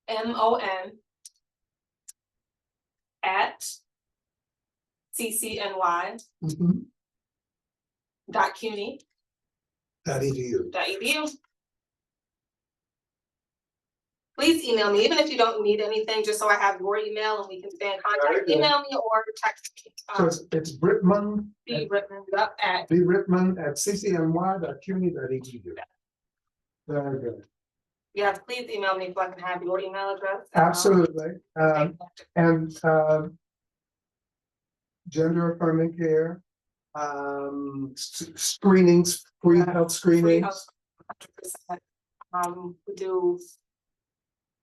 RITTMON at CCNY .CUNY .edu. Please email me, even if you don't need anything, just so I have your email and we can stay in contact. Email me or text me. So it's Brittman. B Rittman at ccny.cuny.edu. Very good. Yes, please email me so I can have your email address. Absolutely. And gender affirming care, screenings, free health screenings. 100%. We do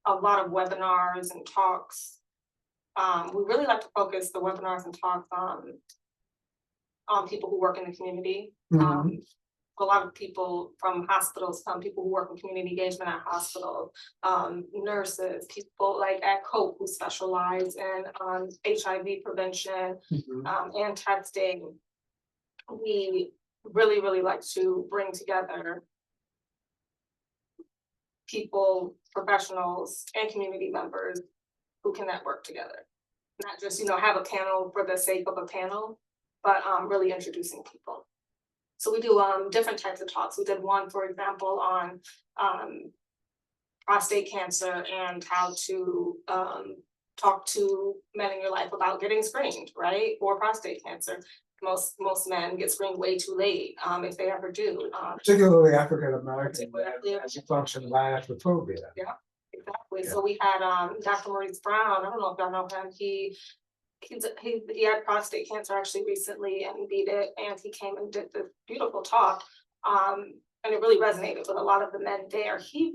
a lot of webinars and talks. We really like to focus the webinars and talks on people who work in the community. A lot of people from hospitals, some people who work in community engagement at hospitals, nurses, people like at COPE who specialize in HIV prevention and testing. We really like to bring together people, professionals, and community members who can network together. Not just, have a panel for the sake of a panel, but really introducing people. So we do different types of talks. We did one, for example, on prostate cancer and how to talk to men in your life about getting screened, right, for prostate cancer. Most men get screened way too late, if they ever do. Particularly African American, as a function of phobia. Yeah, exactly. Yeah. So we had Dr. Maurice Brown. I don't know if y'all know him. He had prostate cancer actually recently and beat it, and he came and did this beautiful talk. And it really resonated with a lot of the men there. He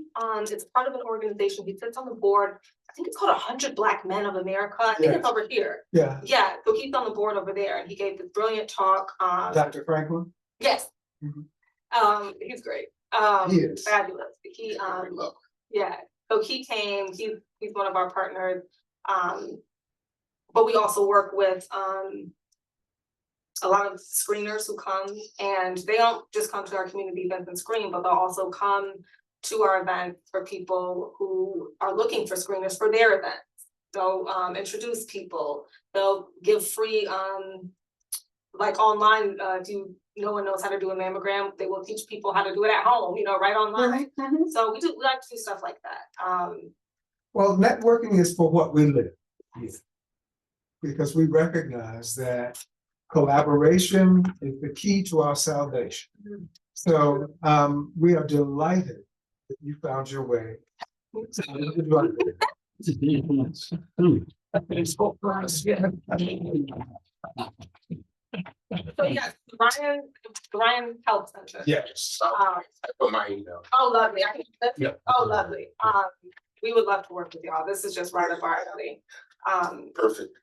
is part of an organization. He sits on the board. I think it's called 100 Black Men of America. I think it's over here. Yeah. So he's on the board over there, and he gave this brilliant talk. Dr. Franklin. Yes. He's great. He is fabulous. He So he came. He's one of our partners. But we also work with a lot of screeners who come, and they don't just come to our community events and screen, but they'll also come to our events for people who are looking for screeners for their events. They'll introduce people. They'll give free, like online, if no one knows how to do a mammogram, they will teach people how to do it at home, right online. So we like to do stuff like that. Well, networking is for what we live. Because we recognize that collaboration is the key to our salvation. So we are delighted that you found your way. So yes, Ryan Health Center. Yes. I put my email. Oh, lovely. Lovely. We would love to work with y'all. This is just right up our alley. Perfect.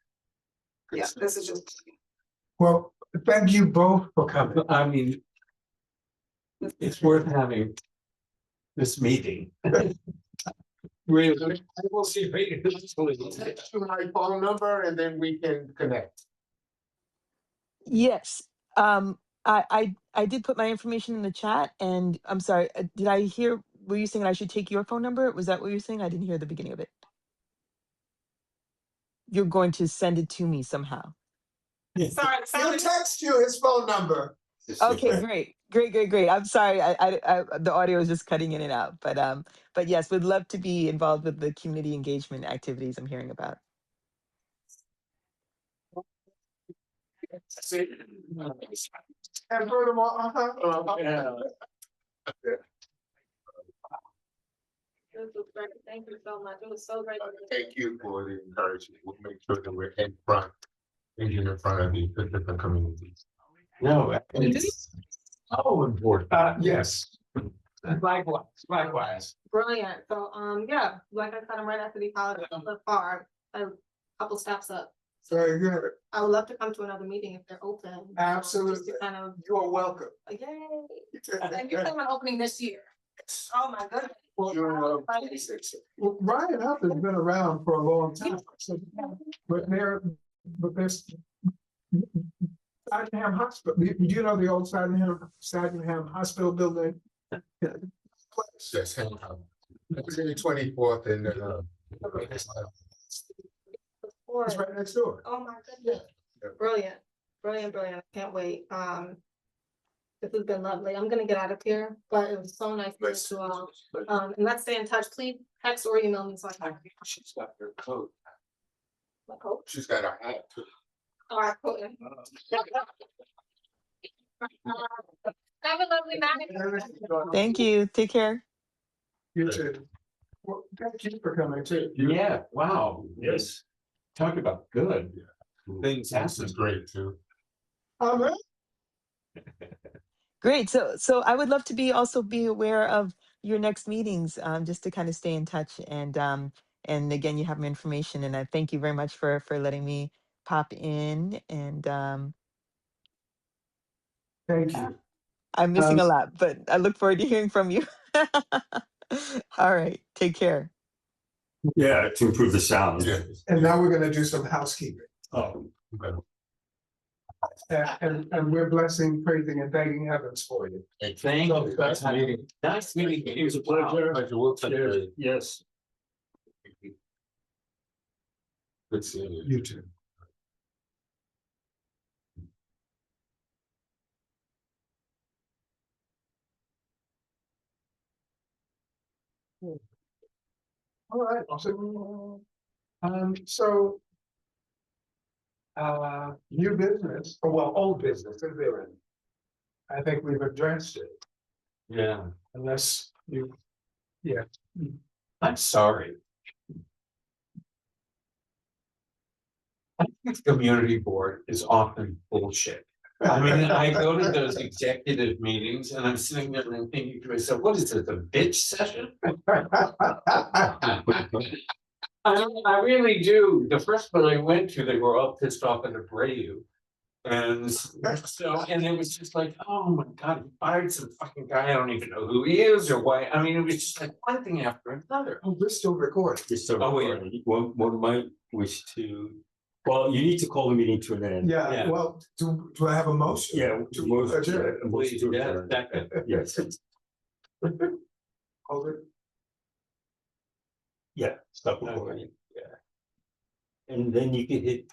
Yeah, this is just. Well, thank you both for coming. I mean, it's worth having this meeting. Really, I will see if we can text you my phone number and then we can connect. Yes. I did put my information in the chat, and I'm sorry, did I hear, were you saying I should take your phone number? Was that what you were saying? I didn't hear the beginning of it. You're going to send it to me somehow. Sorry, He'll text you his phone number. Okay, great. I'm sorry, I the audio is just cutting in and out, but yes, we'd love to be involved with the community engagement activities I'm hearing about. And furthermore, This was great. Thank you so much. It was so great. Thank you for the encouragement. We'll make sure that we're in front of the different communities. No, it's so important. yes. Likewise. Brilliant. So yeah, like I said, I'm right after the college. I live far, a couple steps up. Very good. I would love to come to another meeting if they're open. Absolutely. Just to kind of. You are welcome. Yay. And you're talking about opening this year. Oh my goodness. Well, Ryan Health has been around for a long time, but there's Sydenham Hospital. Do you know the old Sydenham Hospital building? Yes, it's in the 24th and it's right next door. Oh my goodness. Yeah. Brilliant. I can't wait. This has been lovely. I'm gonna get out of here, but it was so nice to meet you all. And let's stay in touch. Please text or email me so I can. She's got her coat. My coat? She's got her hat too. All right, cool. Have a lovely night. Thank you. Take care. You too. Well, thank you for coming too. Yeah, wow. Yes. Talk about good things This happen. is great too. All right. Great. So I would love to be aware of your next meetings, just to kind of stay in touch. And again, you have my information, and I thank you very much for letting me pop in. And Thank you. I'm missing a Um, lot, but I look forward to hearing from you. All right. Take care. Yeah, to improve the sound. Yeah. And now we're gonna do some housekeeping. Oh, And we're blessing, praising, and thanking heavens for you. Thank you. Nice meeting. Nice meeting you. it was a pleasure. Pleasure. We'll touch base. Yes. Good seeing you. You too. All right, so. New business, or well, old business, is there any? I think we've addressed it, Yeah, unless you, yeah. I'm sorry. I think the community board is often bullshit. I mean, I go to those executive meetings and I'm sitting there and thinking to myself, what is this, a bitch session? I really do. The first one I went to, they were all pissed off at Abreu. And so, and it was just like, oh my God, he fired some fucking guy. I don't even know who he is or why. I mean, it was just like one thing after another. Oh, we're still recording. Just so Oh, yeah. one might wish to, well, you need to call the meeting to an end. Yeah, Yeah. well, do I have a motion? Yeah. To most- adjourn. yeah, most Please, to yeah, adjourn. second. Yes, Hold it. yeah, stop Okay. recording. Yeah. And then you can hit